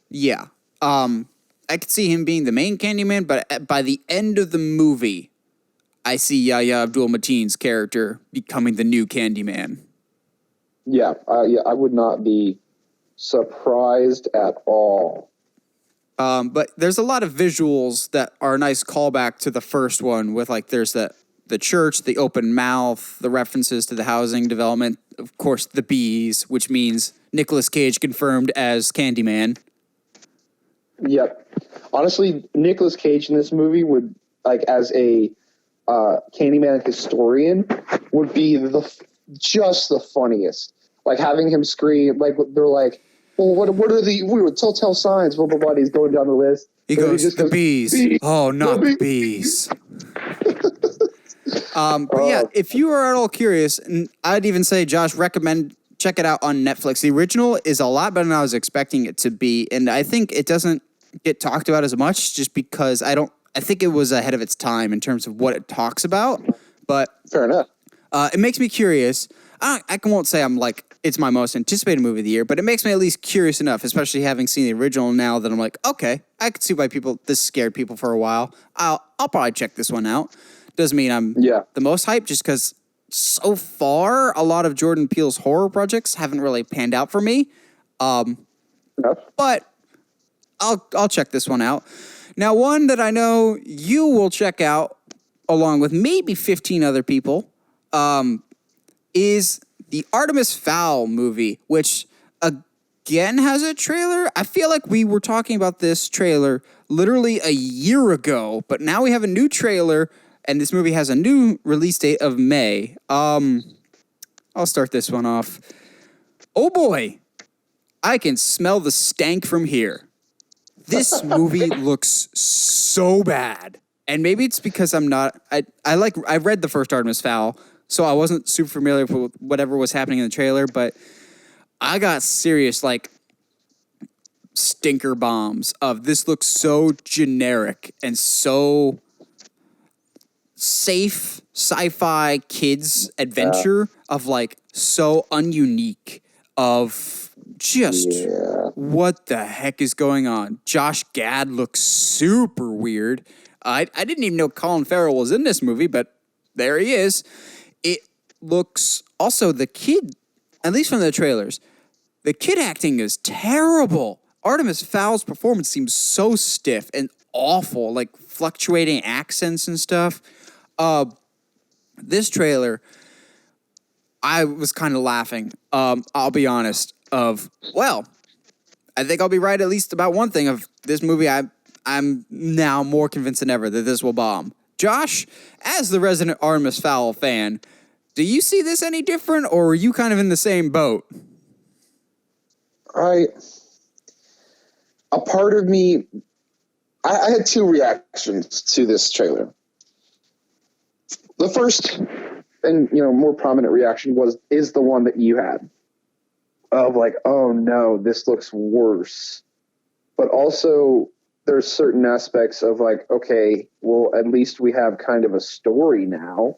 Yeah. I could see him being the main Candyman, but by the end of the movie, I see Yahya Abdul-Mateen's character becoming the new Candyman. Yeah, I would not be surprised at all. But there's a lot of visuals that are a nice callback to the first one, with like there's the church, the open mouth, the references to the housing development, of course the bees, which means Nicolas Cage confirmed as Candyman. Yep. Honestly, Nicolas Cage in this movie would, like, as a Candyman historian, would be just the funniest. Like, having him scream, like, they're like, well, what are the telltale signs? Blah, blah, blah. He's going down the list. He goes, the bees. Oh, not the bees. But yeah, if you are at all curious, and I'd even say, Josh, check it out on Netflix. The original is a lot better than I was expecting it to be, and I think it doesn't get talked about as much just because I think it was ahead of its time in terms of what it talks about. But fair enough. It makes me curious. I won't say I'm like it's my most anticipated movie of the year, but it makes me at least curious enough, especially having seen the original now, that I'm like, okay, I could see why this scared people for a while. I'll probably check this one out. Doesn't mean I'm the most hyped, just because so far a lot of Jordan Peele's horror projects haven't really panned out for me. But I'll check this one out. Now, one that I know you will check out, along with maybe 15 other people, is the Artemis Fowl movie, which again has a trailer. I feel like we were talking about this trailer literally a year ago, but now we have a new trailer, and this movie has a new release date of May. I'll start this one off. Oh boy, I can smell the stank from here. This movie looks so bad. And maybe it's because I read the first Artemis Fowl, so I wasn't super familiar with whatever was happening in the trailer, but I got serious, like, stinker bombs of this looks so generic and so safe sci-fi kids adventure of, like, so ununique of just what the heck is going on. Josh Gad looks super weird. I didn't even know Colin Farrell was in this movie, but there he is. It looks also, the kid, at least from the trailers, the kid acting is terrible. Artemis Fowl's performance seems so stiff and awful, like fluctuating accents and stuff. This trailer, I was kind of laughing. I'll be honest. I think I'll be right at least about one thing of this movie. I'm now more convinced than ever that this will bomb. Josh, as the resident Artemis Fowl fan, Do you see this any different, or are you kind of in the same boat? A part of me, I had two reactions to this trailer. The first and more prominent reaction is the one that you had of like, oh no, this looks worse. But also there's certain aspects of like, okay, well, at least we have kind of a story now.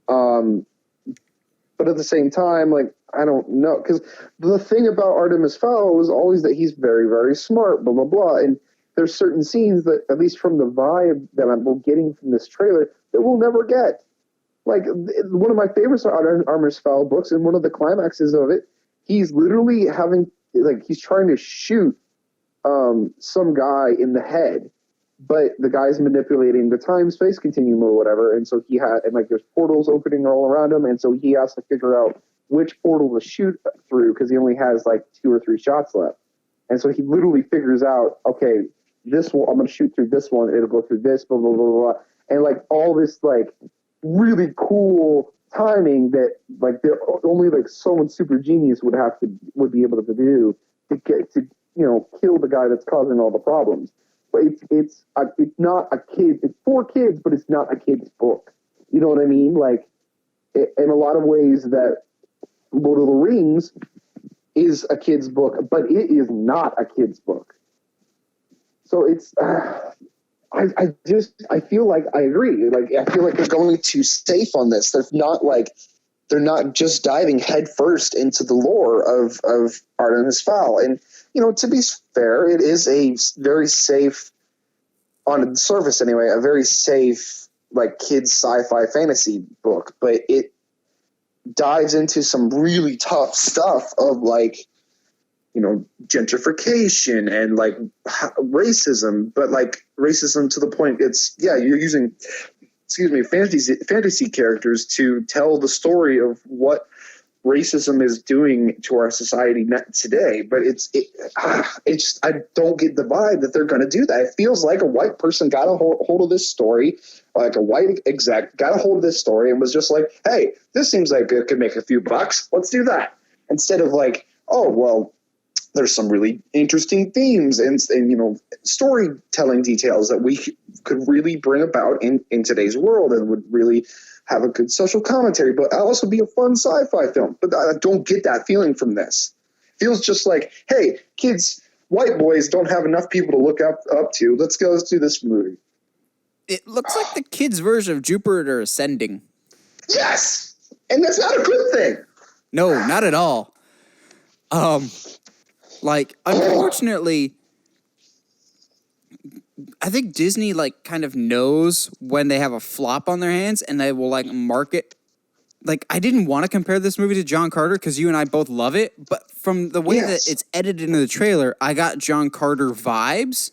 But at the same time, like, I don't know, because the thing about Artemis Fowl was always that he's very, very smart, blah, blah, blah. And there's certain scenes that, at least from the vibe that I'm getting from this trailer, that we'll never get. Like, one of my favorites Artemis Fowl books, and one of the climaxes of it, he's literally he's trying to shoot some guy in the head, but the guy's manipulating the time-space continuum or whatever, and so there's portals opening all around him, and so he has to figure out which portal to shoot through because he only has like 2 or 3 shots left. And so he literally figures out, okay, this one, I'm going to shoot through this one, it'll go through this, blah, blah, blah, blah. And like all this like really cool timing that like only like someone super genius would be able to do to get to kill the guy that's causing all the problems. But it's not a kid. It's for kids, but it's not a kid's book. You know what I mean? Like, in a lot of ways, that Lord of the Rings is a kid's book, but it is not a kid's book. So it's. I feel like I agree. Like, I feel like they're going too safe on this. They're not just diving headfirst into the lore of Artemis Fowl. And, to be fair, it is a very safe, on the surface anyway, a very safe, like, kids sci-fi fantasy book. But it dives into some really tough stuff of, like, gentrification and, like, racism. But, like, racism to the point you're using fantasy characters to tell the story of what racism is doing to our society today. But I don't get the vibe that they're going to do that. It feels like a white person got a hold of this story, like a white exec got a hold of this story and was just like, hey, this seems like it could make a few bucks. Let's do that. Instead of like, oh, well, there's some really interesting themes and storytelling details that we could really bring about in today's world and would really have a good social commentary, but also be a fun sci-fi film. But I don't get that feeling from this. It feels just like, hey, kids, white boys don't have enough people to look up to. Let's do this movie. It looks like the kids' version of Jupiter Ascending. Yes! And that's not a good thing. No, not at all. Like, unfortunately, I think Disney, like, kind of knows when they have a flop on their hands and they will, like, market. Like, I didn't want to compare this movie to John Carter because you and I both love it, but from the way that it's edited into the trailer, I got John Carter vibes.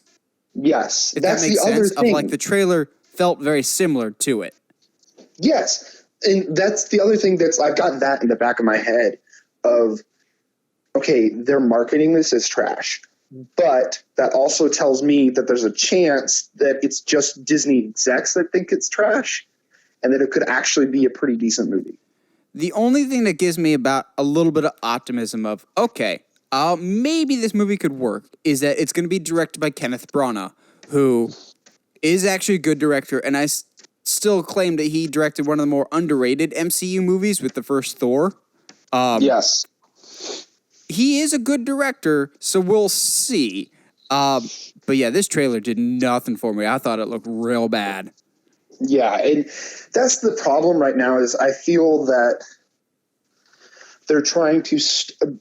Yes, if that's that makes the sense, other thing. Of, like, the trailer felt very similar to it. Yes, and that's the other thing I've got that in the back of my head of, okay, they're marketing this as trash, but that also tells me that there's a chance that it's just Disney execs that think it's trash and that it could actually be a pretty decent movie. The only thing that gives me about a little bit of optimism of, okay, maybe this movie could work is that it's going to be directed by Kenneth Branagh, who is actually a good director, and I still claim that he directed one of the more underrated MCU movies with the first Thor. Yes. He is a good director, so we'll see. But yeah, this trailer did nothing for me. I thought it looked real bad. Yeah, and that's the problem right now is I feel that they're trying to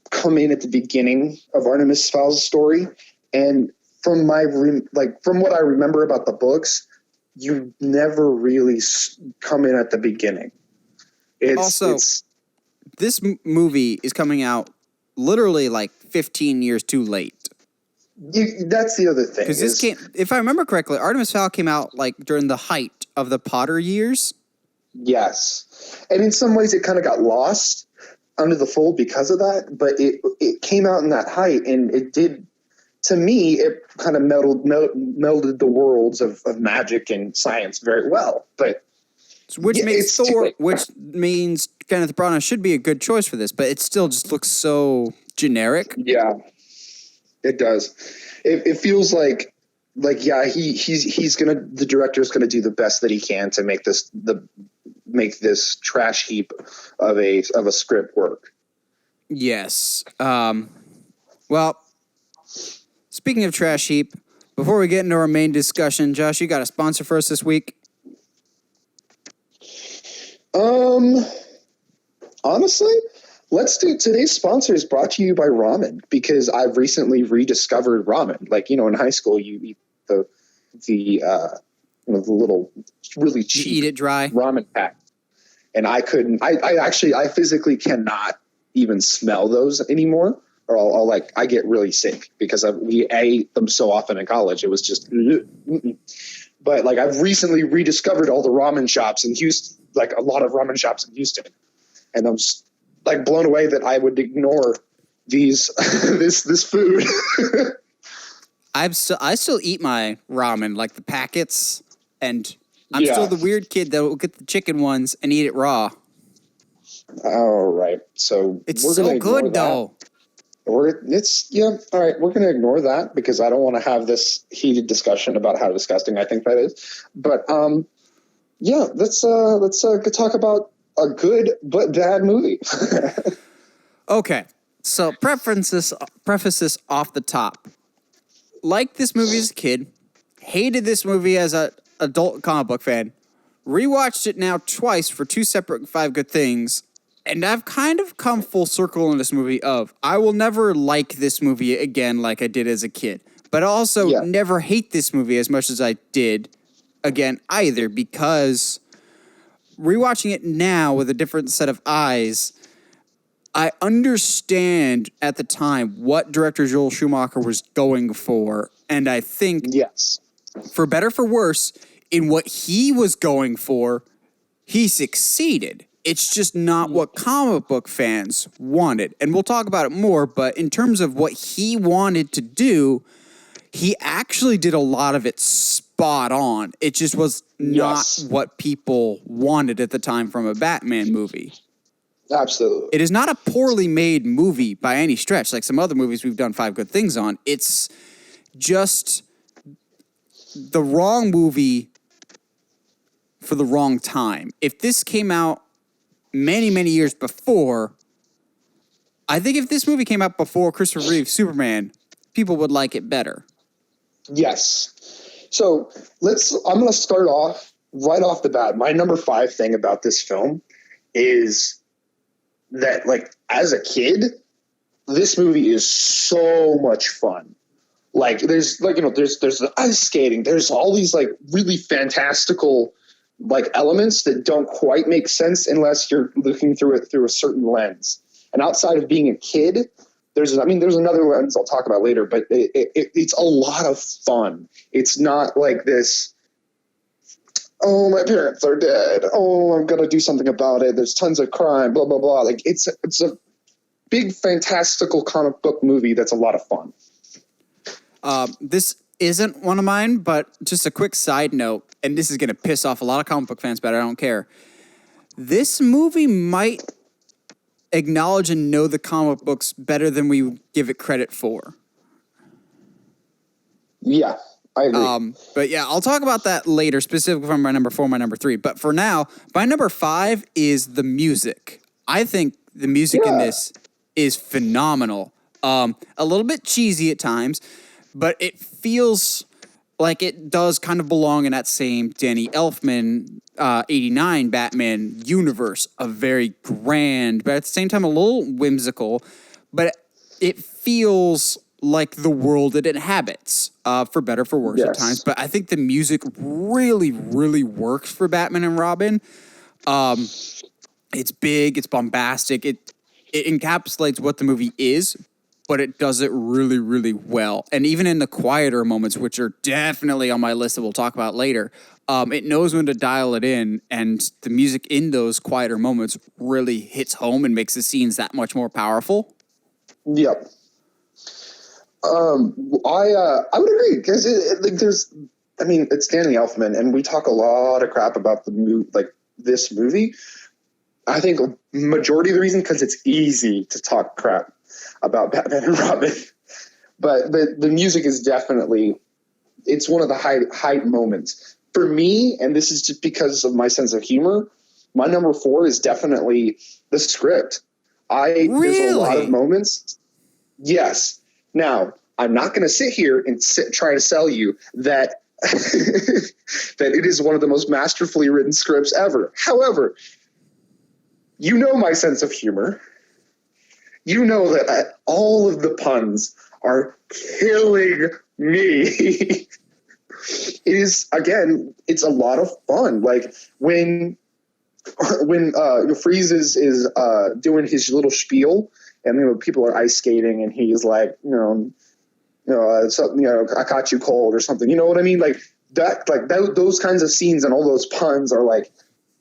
come in at the beginning of Artemis Fowl's story, and from what I remember about the books, you never really come in at the beginning. This movie is coming out literally like 15 years too late. That's the other thing. Because if I remember correctly, Artemis Fowl came out like during the height of the Potter years. Yes. And in some ways it kind of got lost under the fold because of that, but it came out in that height, and it did, to me, it kind of melded the worlds of magic and science very well. But which Yeah, makes it's Thor, which means Kenneth Branagh should be a good choice for this, but it still just looks so generic. Yeah, it does. It feels like yeah, the director's gonna do the best that he can to make this trash heap of a script work. Yes. Well, speaking of trash heap, before we get into our main discussion, Josh, you got a sponsor for us this week? Honestly, let's do today's sponsor is brought to you by ramen, because I've recently rediscovered ramen. Like, in high school you eat the little really cheap You eat it dry ramen pack. And I physically cannot even smell those anymore, or I get really sick because I ate them so often in college. It was just, but like I've recently rediscovered all the ramen shops in Houston, like a lot of ramen shops in Houston. And I'm just like blown away that I would ignore this food. I still eat my ramen, like the packets, and I'm still the weird kid that will get the chicken ones and eat it raw. All right, so it's so good though. All right, we're gonna ignore that because I don't want to have this heated discussion about how disgusting I think that is. But let's talk about a good but bad movie. Okay, so preface this off the top. Liked this movie as a kid, hated this movie as an adult comic book fan, rewatched it now twice for two separate 5 Good Things, and I've kind of come full circle in this movie of I will never like this movie again like I did as a kid, but also never hate this movie as much as I did again either, because rewatching it now with a different set of eyes, I understand at the time what director Joel Schumacher was going for, and I think, for better for worse, in what he was going for, he succeeded. It's just not what comic book fans wanted, and we'll talk about it more, but in terms of what he wanted to do, he actually did a lot of it spot on. It just was not what people wanted at the time from a Batman movie. Absolutely. It is not a poorly made movie by any stretch, like some other movies we've done 5 Good Things on. It's just the wrong movie for the wrong time. If this came out many, many years before, I think if this movie came out before Christopher Reeve's Superman, people would like it better. Yes. So I'm going to start off right off the bat. My number 5 thing about this film is that, like, as a kid, this movie is so much fun. Like, there's the ice skating. There's all these like really fantastical like elements that don't quite make sense unless you're looking through it through a certain lens. And outside of being a kid, there's another lens I'll talk about later, but it's a lot of fun. It's not like this, oh, my parents are dead, oh, I'm going to do something about it, there's tons of crime, blah, blah, blah. Like, it's a big, fantastical comic book movie that's a lot of fun. This isn't one of mine, but just a quick side note, and this is going to piss off a lot of comic book fans, but I don't care. This movie might acknowledge and know the comic books better than we give it credit for. Yeah, I agree. But yeah, I'll talk about that later, specifically from my number 4, my number 3. But for now, my number 5 is the music. I think the music in this is phenomenal. A little bit cheesy at times, but it feels like it does kind of belong in that same Danny Elfman 89 Batman universe. A very grand, but at the same time a little whimsical, but it feels like the world it inhabits, for better, for worse at times. But I think the music really, really works for Batman and Robin. It's big, it's bombastic, it encapsulates what the movie is, but it does it really, really well. And even in the quieter moments, which are definitely on my list that we'll talk about later, it knows when to dial it in, and the music in those quieter moments really hits home and makes the scenes that much more powerful. Yep. I would agree, because it's Danny Elfman, and we talk a lot of crap about the movie, like this movie. I think majority of the reason because it's easy to talk crap about Batman and Robin, but the music is definitely, it's one of the high moments for me, and this is just because of my sense of humor. My number 4 is definitely the script. There's a lot of moments. Yes. Now, I'm not going to sit here and try to sell you that that it is one of the most masterfully written scripts ever. However, you know my sense of humor. You know that all of the puns are killing me. It is, again, it's a lot of fun. Like when Freeze is doing his little spiel, and people are ice skating, and he's like, I caught you cold or something. You know what I mean? Like those kinds of scenes and all those puns are like,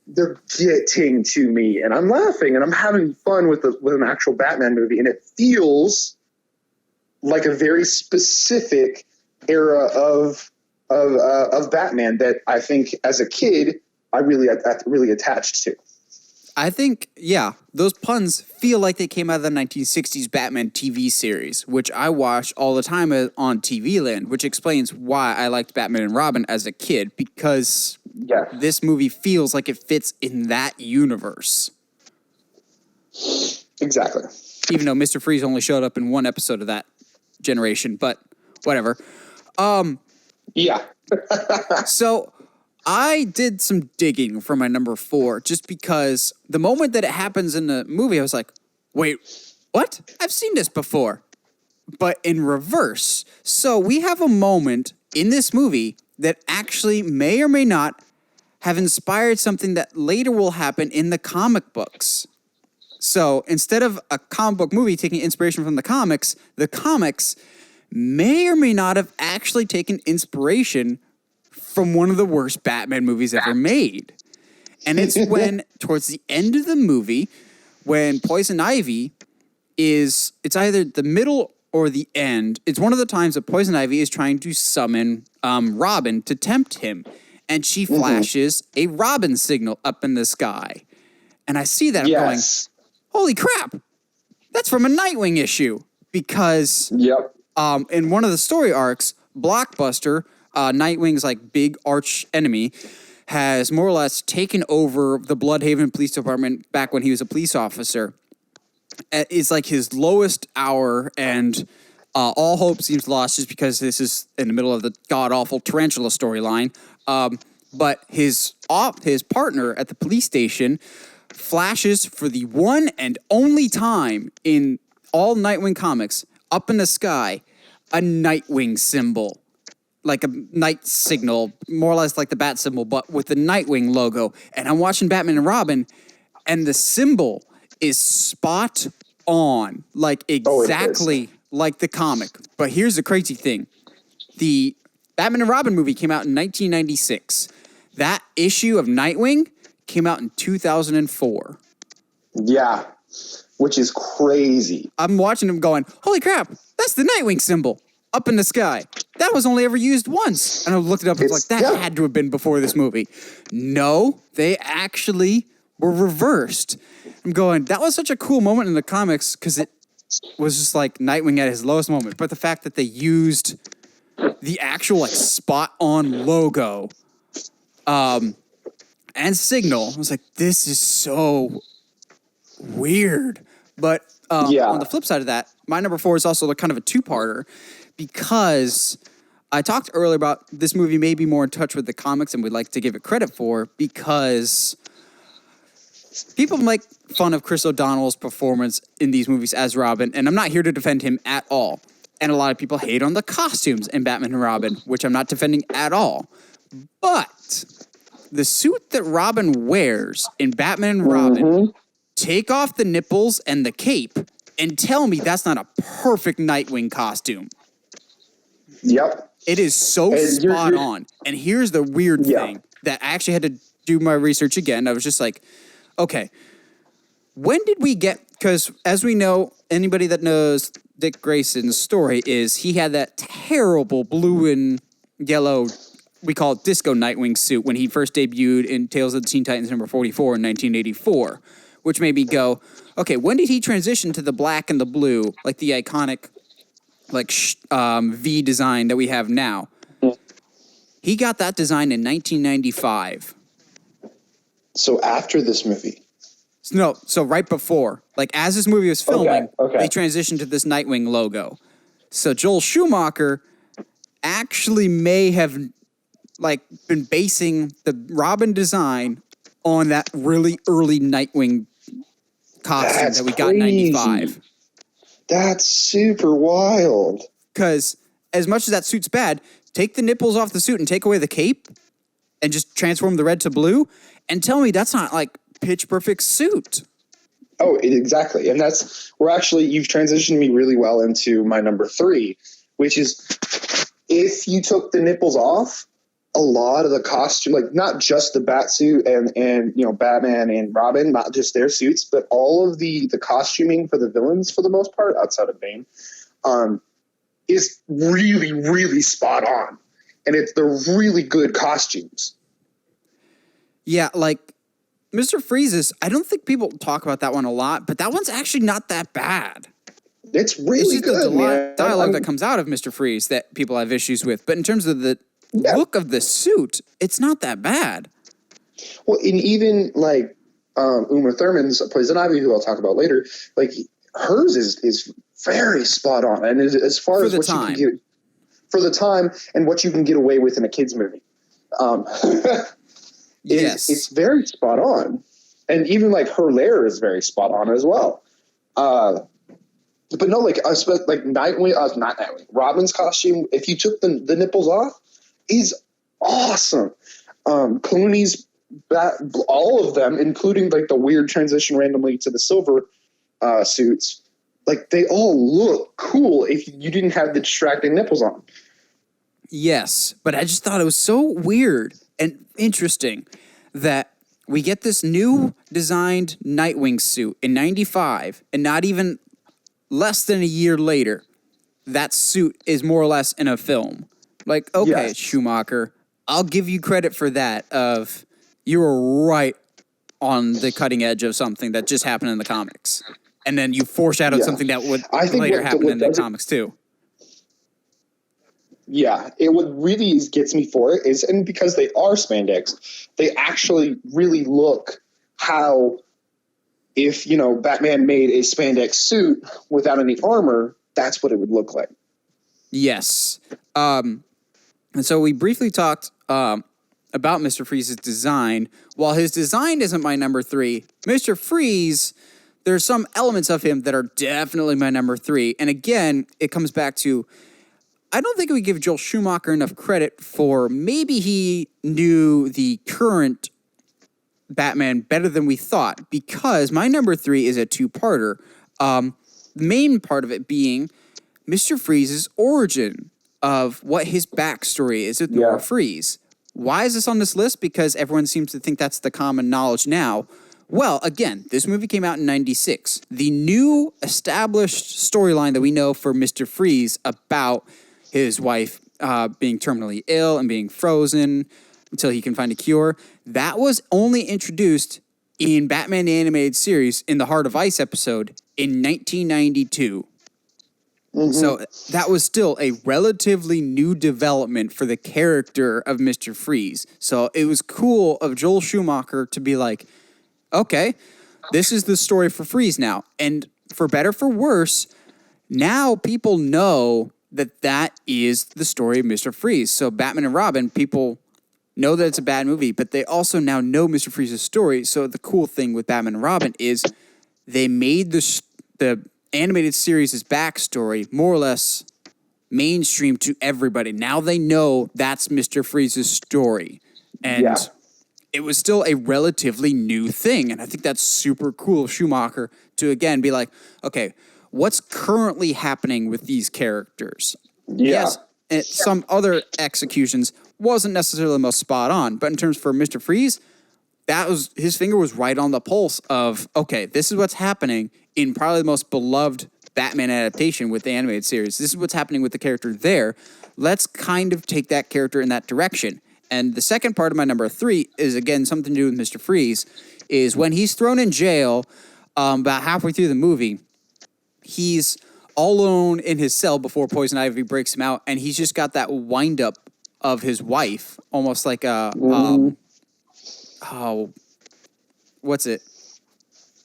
they're getting to me, and I'm laughing and I'm having fun with an actual Batman movie, and it feels like a very specific era of Batman that I think as a kid I really attached to. I think, yeah, those puns feel like they came out of the 1960s Batman TV series, which I watched all the time on TV Land, which explains why I liked Batman and Robin as a kid, because this movie feels like it fits in that universe. Exactly. Even though Mr. Freeze only showed up in one episode of that generation, but whatever. Yeah. So I did some digging for my number 4 just because the moment that it happens in the movie, I was like, wait, what? I've seen this before, but in reverse. So we have a moment in this movie that actually may or may not have inspired something that later will happen in the comic books. So instead of a comic book movie taking inspiration from the comics may or may not have actually taken inspiration from one of the worst Batman movies ever made. And it's when, towards the end of the movie, when Poison Ivy it's either the middle or the end. It's one of the times that Poison Ivy is trying to summon Robin to tempt him. And she flashes a Robin signal up in the sky. And I see that going, holy crap, that's from a Nightwing issue. Because in one of the story arcs, Blockbuster, Nightwing's like big arch enemy, has more or less taken over the Bloodhaven Police Department back when he was a police officer. It's like his lowest hour, and all hope seems lost just because this is in the middle of the god-awful Tarantula storyline. But his partner at the police station flashes for the one and only time in all Nightwing comics, up in the sky, a Nightwing symbol. Like a night signal, more or less like the bat symbol, but with the Nightwing logo. And I'm watching Batman and Robin, and the symbol is spot on, like exactly like the comic. But here's the crazy thing. The Batman and Robin movie came out in 1996. That issue of Nightwing came out in 2004. Yeah, which is crazy. I'm watching them going, holy crap, that's the Nightwing symbol up in the sky. That was only ever used once. And I looked it up and was like, that had to have been before this movie. No, they actually were reversed. I'm going, that was such a cool moment in the comics because it was just like Nightwing at his lowest moment. But the fact that they used the actual like spot on logo and signal, I was like, this is so weird. But on the flip side of that, my number 4 is also kind of a two-parter because I talked earlier about this movie may be more in touch with the comics and we'd like to give it credit for because people make fun of Chris O'Donnell's performance in these movies as Robin, and I'm not here to defend him at all. And a lot of people hate on the costumes in Batman and Robin, which I'm not defending at all. But the suit that Robin wears in Batman and Robin, take off the nipples and the cape and tell me that's not a perfect Nightwing costume. Yep. It is so spot on. And here's the weird thing that I actually had to do my research again. I was just like, okay, when did we get, because as we know, anybody that knows Dick Grayson's story is he had that terrible blue and yellow we call it Disco Nightwing suit when he first debuted in Tales of the Teen Titans number 44 in 1984, which made me go, okay, when did he transition to the black and the blue, like the iconic V design that we have now? He got that design in 1995. So after this movie? No, so right before. Like, as this movie was filming, Okay. they transitioned to this Nightwing logo. So Joel Schumacher actually may have, like, been basing the Robin design on that really early Nightwing costume that we got in 95. That's super wild. Because as much as that suit's bad, take the nipples off the suit and take away the cape and just transform the red to blue and tell me that's not, like, pitch perfect suit. Oh, exactly. And you've transitioned me really well into my number 3, which is if you took the nipples off, a lot of the costume, like not just the bat suit and Batman and Robin, not just their suits, but all of the costuming for the villains for the most part, outside of Bane, is really, really spot on. And they're really good costumes. Yeah, like Mr. Freeze's, I don't think people talk about that one a lot, but that one's actually not that bad. It's really good, man. Dialogue that comes out of Mr. Freeze that people have issues with. But in terms of the look of the suit, it's not that bad. Well, and even like Uma Thurman's Poison Ivy, who I'll talk about later, like hers is very spot on. And as far as what you can get for the time and what you can get away with in a kid's movie. Yes. It's very spot on. And even like her lair is very spot on as well. But no, like Nightwing, not Nightwing, Robin's costume, if you took the nipples off, is awesome. Clooney's, all of them, including like the weird transition randomly to the silver suits, like they all look cool if you didn't have the distracting nipples on. Yes, but I just thought it was so weird and interesting that we get this new designed Nightwing suit in 95, and not even less than a year later, that suit is more or less in a film. Like, okay, yes. Schumacher, I'll give you credit for that. You were right on the cutting edge of something that just happened in the comics. And then you foreshadowed something that would later happen in the comics too. Yeah, what really gets me for it is, and because they are spandex, they actually really look how if, Batman made a spandex suit without any armor, that's what it would look like. Yes. And so we briefly talked about Mr. Freeze's design. While his design isn't my number 3, Mr. Freeze, there's some elements of him that are definitely my number 3. And again, it comes back to, I don't think we give Joel Schumacher enough credit for maybe he knew the current Batman better than we thought, because my number 3 is a 2-parter. The main part of it being Mr. Freeze's origin of what his backstory is with Nora Freeze. Why is this on this list? Because everyone seems to think that's the common knowledge now. Well, again, this movie came out in 96. The new established storyline that we know for Mr. Freeze about his wife being terminally ill and being frozen until he can find a cure, that was only introduced in Batman the Animated Series in the Heart of Ice episode in 1992. Mm-hmm. So that was still a relatively new development for the character of Mr. Freeze. So it was cool of Joel Schumacher to be like, okay, this is the story for Freeze now. And for better for worse, now people know that is the story of Mr. Freeze. So Batman and Robin, people know that it's a bad movie, but they also now know Mr. Freeze's story. So the cool thing with Batman and Robin is they made the animated series' backstory more or less mainstream to everybody. Now they know that's Mr. Freeze's story. And it was still a relatively new thing. And I think that's super cool of Schumacher to, again, be like, okay, what's currently happening with these characters? Yeah. Yes, some other executions wasn't necessarily the most spot on, but in terms for Mr. Freeze, his finger was right on the pulse of, okay, this is what's happening in probably the most beloved Batman adaptation with the animated series. This is what's happening with the character there. Let's kind of take that character in that direction. And the second part of my number 3 is, again, something to do with Mr. Freeze, is when he's thrown in jail about halfway through the movie, he's all alone in his cell before Poison Ivy breaks him out, and he's just got that wind-up of his wife, almost like a... what's it?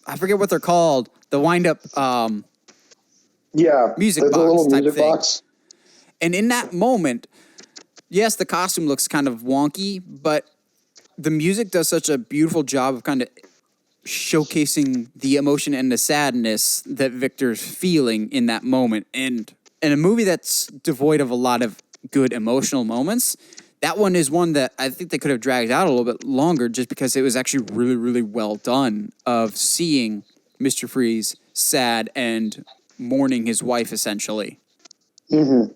I forget what they're called. The wind-up music box little type music thing. box. And in that moment, yes, the costume looks kind of wonky, but the music does such a beautiful job of kind of showcasing the emotion and the sadness that Victor's feeling in that moment. And in a movie that's devoid of a lot of good emotional moments, that one is one that I think they could have dragged out a little bit longer just because it was actually really, really well done of seeing Mr. Freeze sad and mourning his wife, essentially. Mm-hmm.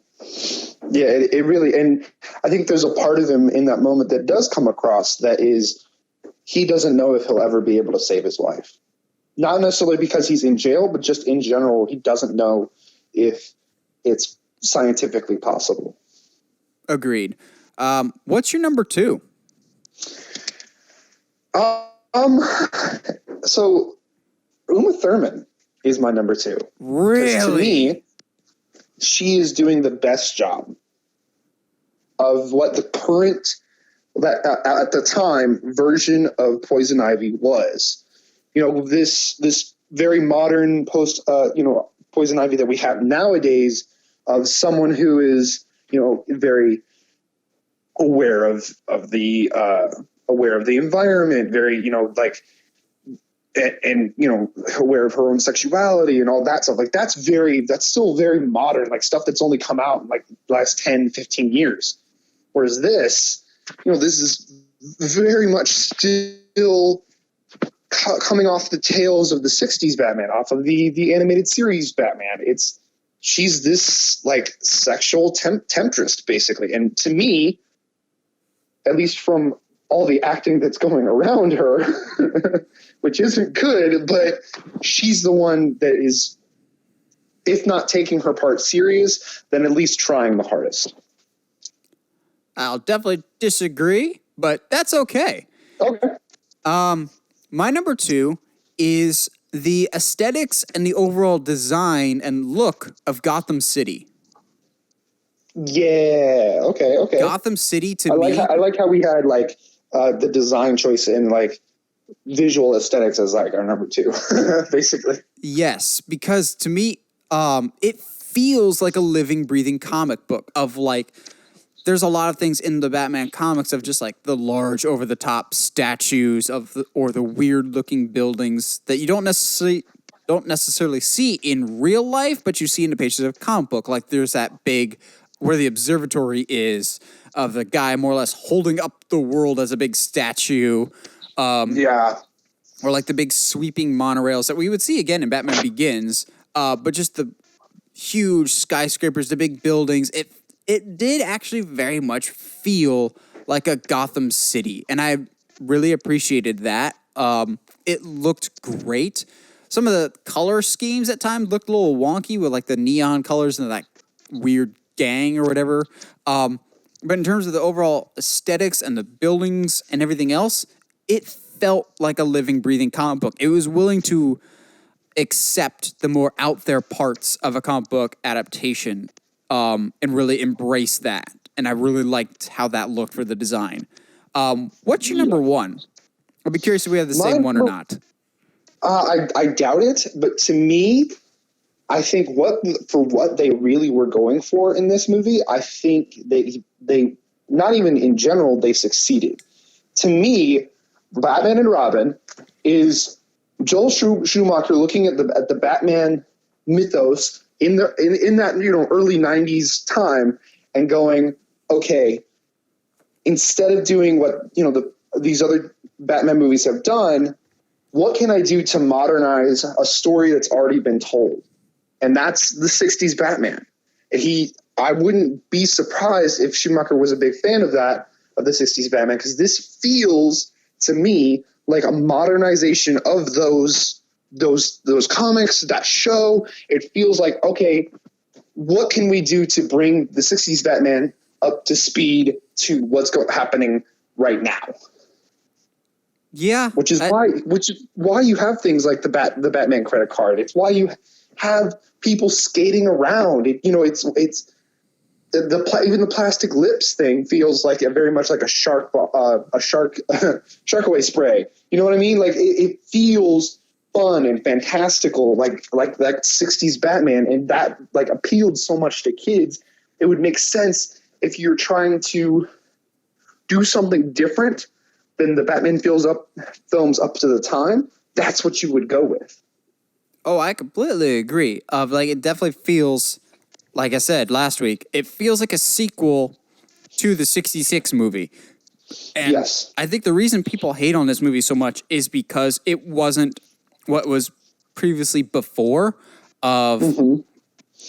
Yeah, it really, and I think there's a part of him in that moment that does come across that is, he doesn't know if he'll ever be able to save his wife. Not necessarily because he's in jail, but just in general, he doesn't know if it's scientifically possible. Agreed. What's your number 2? So Uma Thurman is my number 2. Really? To me, she is doing the best job of what the current, at the time, version of Poison Ivy was. This very modern Poison Ivy that we have nowadays, of someone who is, very aware of the environment, very, aware of her own sexuality and all that stuff. Like that's still very modern, like stuff that's only come out in like the last 10, 15 years. Whereas this is very much still coming off the tails of the 60s Batman, off of the animated series Batman. She's this like sexual temptress basically. And to me, at least from all the acting that's going around her, which isn't good, but she's the one that is, if not taking her part serious, then at least trying the hardest. I'll definitely disagree, but that's okay. Okay. My number 2 is the aesthetics and the overall design and look of Gotham City. Yeah. Okay. Gotham City to me. me. I like how we had like the design choice and like visual aesthetics as like our number 2, basically. Yes, because to me, it feels like a living, breathing comic book of like, there's a lot of things in the Batman comics of just like the large over the top statues or the weird looking buildings that you don't necessarily see in real life, but you see in the pages of a comic book. Like there's that big, where the observatory is, of the guy more or less holding up the world as a big statue. Or like the big sweeping monorails that we would see again in Batman Begins. But just the huge skyscrapers, the big buildings. It did actually very much feel like a Gotham City. And I really appreciated that. It looked great. Some of the color schemes at times looked a little wonky with like the neon colors and that weird gang or whatever. But in terms of the overall aesthetics and the buildings and everything else, it felt like a living, breathing comic book. It was willing to accept the more out there parts of a comic book adaptation and really embrace that. And I really liked how that looked for the design. What's your number 1? I'll be curious if we have the same one or not. I doubt it, but to me, I think what they really were going for in this movie, I think they not even in general, they succeeded. To me, Batman and Robin is Joel Schumacher looking at the Batman mythos in that early 90s time and going, okay, instead of doing what these other Batman movies have done, what can I do to modernize a story that's already been told? And that's the 60s Batman. And I wouldn't be surprised if Schumacher was a big fan of the 60s Batman, because this feels to me like a modernization of those comics, that show. It feels like, okay, what can we do to bring the 60s Batman up to speed to what's happening right now. Yeah, which is why you have things like the Batman credit card. It's why you have people skating around. Even the plastic lips thing feels like very much like a shark away spray. You know what I mean? Like it feels fun and fantastical, like that 60s Batman, and that like appealed so much to kids. It would make sense if you're trying to do something different than the Batman films up to the time. That's what you would go with. Oh, I completely agree. It definitely feels, like I said last week, it feels like a sequel to the 66 movie. And yes. I think the reason people hate on this movie so much is because it wasn't what was previously before of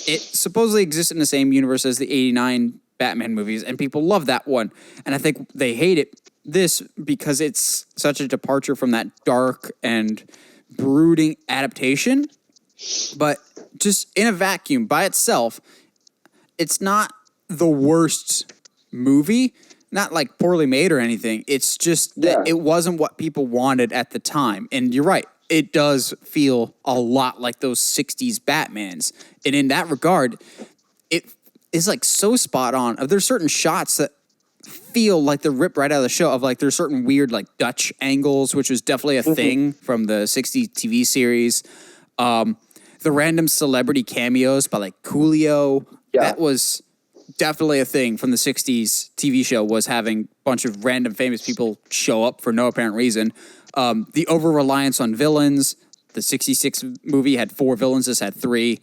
it supposedly exists in the same universe as the 89 Batman movies, and people love that one. And I think they hate this because it's such a departure from that dark and brooding adaptation. But just in a vacuum by itself, it's not the worst movie, not like poorly made or anything. It's just that it wasn't what people wanted at the time. And you're right. It does feel a lot like those 60s Batmans. And in that regard, it is like so spot on. There's certain shots that feel like they're ripped right out of the show. Of like there's certain weird like Dutch angles, which was definitely a thing from the 60s TV series. The random celebrity cameos by like Coolio. Yeah. That was definitely a thing from the 60s TV show, was having a bunch of random famous people show up for no apparent reason. The over-reliance on villains. The 66 movie had 4 villains. This had 3.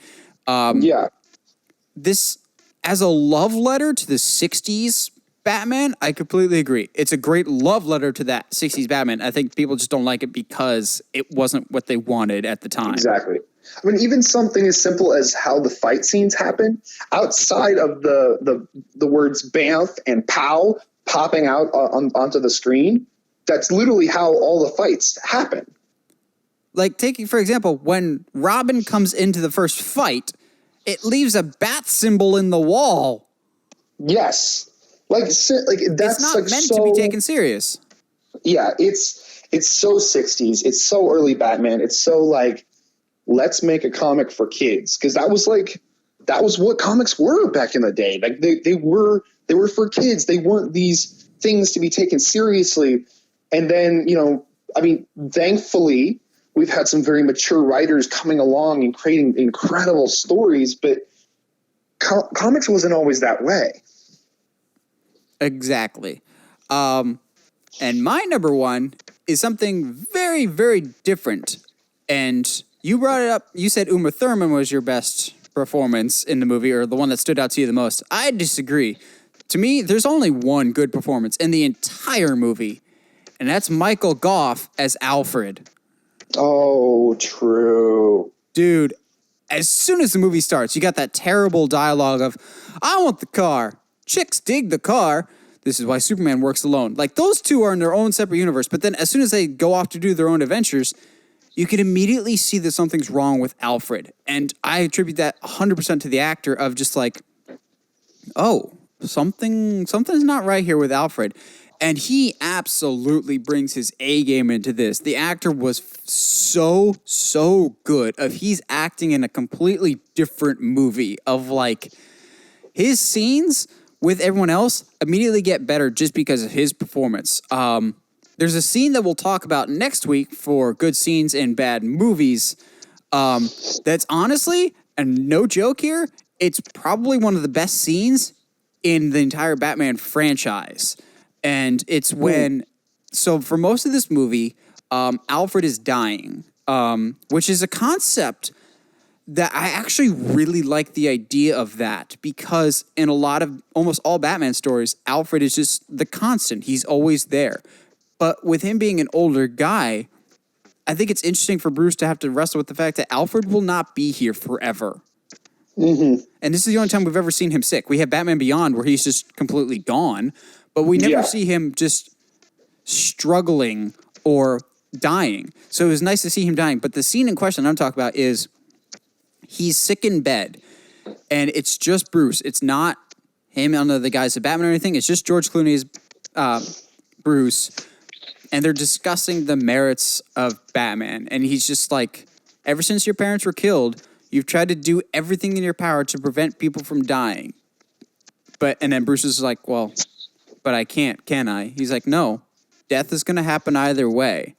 This, as a love letter to the 60s Batman, I completely agree. It's a great love letter to that 60s Batman. I think people just don't like it because it wasn't what they wanted at the time. Exactly. I mean, even something as simple as how the fight scenes happen, outside of the words "Bamf" and "Pow" popping out onto the screen, that's literally how all the fights happen. Like, taking, for example, when Robin comes into the first fight, it leaves a bat symbol in the wall. Yes. That's it's not like meant to be taken serious. Yeah, it's so 60s. It's so early Batman. It's so like, let's make a comic for kids, because that was what comics were back in the day. Like they were for kids. They weren't these things to be taken seriously. And then, thankfully, we've had some very mature writers coming along and creating incredible stories, but comics wasn't always that way. Exactly. And my number one is something very, very different. And you brought it up. You said Uma Thurman was your best performance in the movie, or the one that stood out to you the most. I disagree. To me, there's only one good performance in the entire movie, and that's Michael Gough as Alfred. Oh, true. Dude, as soon as the movie starts, you got that terrible dialogue of, I want the car. Chicks dig the car. This is why Superman works alone. Like, those two are in their own separate universe, but then as soon as they go off to do their own adventures, you can immediately see that something's wrong with Alfred. And I attribute that 100% to the actor of just like, oh, something's not right here with Alfred. And he absolutely brings his A game into this. The actor was so good. He's acting in a completely different movie of like his scenes with everyone else immediately get better just because of his performance. There's a scene that we'll talk about next week for good scenes in bad movies. That's honestly, and no joke here, it's probably one of the best scenes in the entire Batman franchise. And it's when, so for most of this movie, Alfred is dying, which is a concept that I actually really like the idea of that, because in a lot of, almost all Batman stories, Alfred is just the constant. He's always there. But with him being an older guy, I think it's interesting for Bruce to have to wrestle with the fact that Alfred will not be here forever. Mm-hmm. And this is the only time we've ever seen him sick. We have Batman Beyond where he's just completely gone, but we never see him just struggling or dying. So it was nice to see him dying. But the scene in question I'm talking about is he's sick in bed, and it's just Bruce. It's not him under the guise of Batman or anything. It's just George Clooney's Bruce, and they're discussing the merits of Batman. And he's just like, ever since your parents were killed, you've tried to do everything in your power to prevent people from dying. And then Bruce is like, well, but I can't, can I? He's like, no, death is going to happen either way.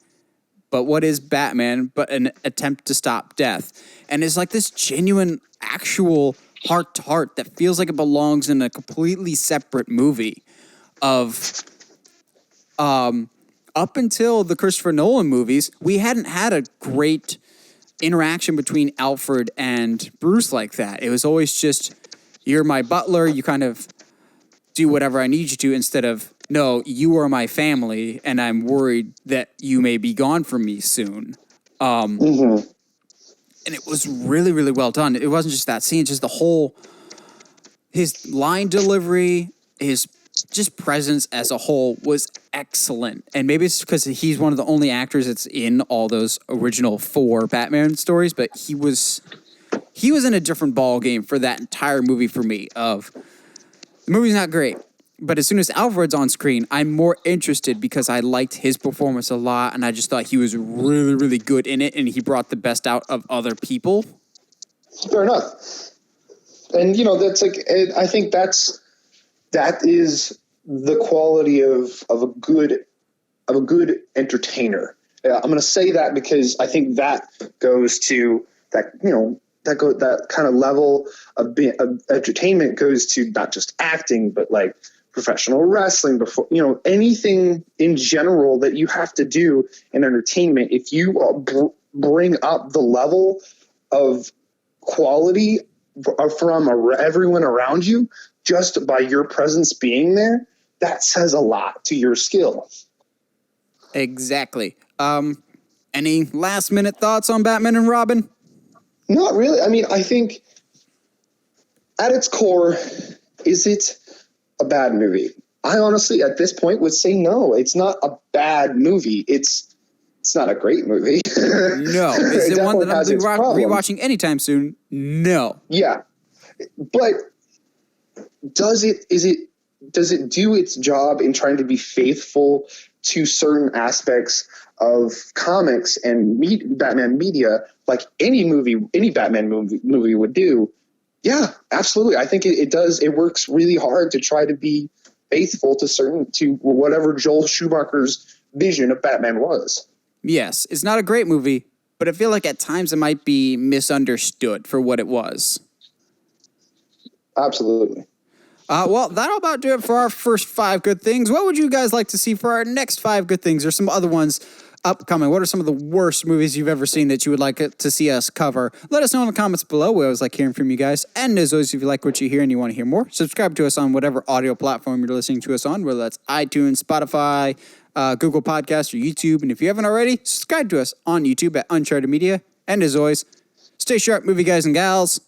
But what is Batman but an attempt to stop death? And it's like this genuine, actual heart-to-heart that feels like it belongs in a completely separate movie of... up until the Christopher Nolan movies, we hadn't had a great interaction between Alfred and Bruce like that. It was always just, you're my butler, you kind of do whatever I need you to, instead of, no, you are my family, and I'm worried that you may be gone from me soon. And it was really, really well done. It wasn't just that scene, just the whole, his line delivery, his just presence as a whole was excellent. And maybe it's because he's one of the only actors that's in all those original 4 Batman stories, but he was in a different ball game for that entire movie for me. The movie's not great, but as soon as Alfred's on screen, I'm more interested because I liked his performance a lot, and I just thought he was really, really good in it, and he brought the best out of other people. Fair enough. And, that's like, I think that is the quality of a good entertainer. I'm going to say that because I think that goes to that kind of level of entertainment goes to not just acting, but like professional wrestling, before anything in general that you have to do in entertainment. If you bring up the level of quality from everyone around you, just by your presence being there, that says a lot to your skill. Exactly. Any last minute thoughts on Batman and Robin? Not really. I mean, I think at its core, is it a bad movie? I honestly, at this point, would say no. It's not a bad movie. It's not a great movie. No. Is it one that I'm rewatching anytime soon? No. Yeah. But does it do its job in trying to be faithful to certain aspects of comics and Batman media, like any Batman movie would do? Yeah, absolutely. I think it does. It works really hard to try to be faithful to whatever Joel Schumacher's vision of Batman was. Yes, it's not a great movie, but I feel like at times it might be misunderstood for what it was. Absolutely. Well, that'll about do it for our first 5 good things. What would you guys like to see for our next 5 good things? Or some other ones upcoming? What are some of the worst movies you've ever seen that you would like to see us cover? Let us know in the comments below. We always like hearing from you guys. And as always, if you like what you hear and you want to hear more, subscribe to us on whatever audio platform you're listening to us on, whether that's iTunes, Spotify, Google Podcasts, or YouTube. And if you haven't already, subscribe to us on YouTube at Uncharted Media. And as always, stay sharp, movie guys and gals.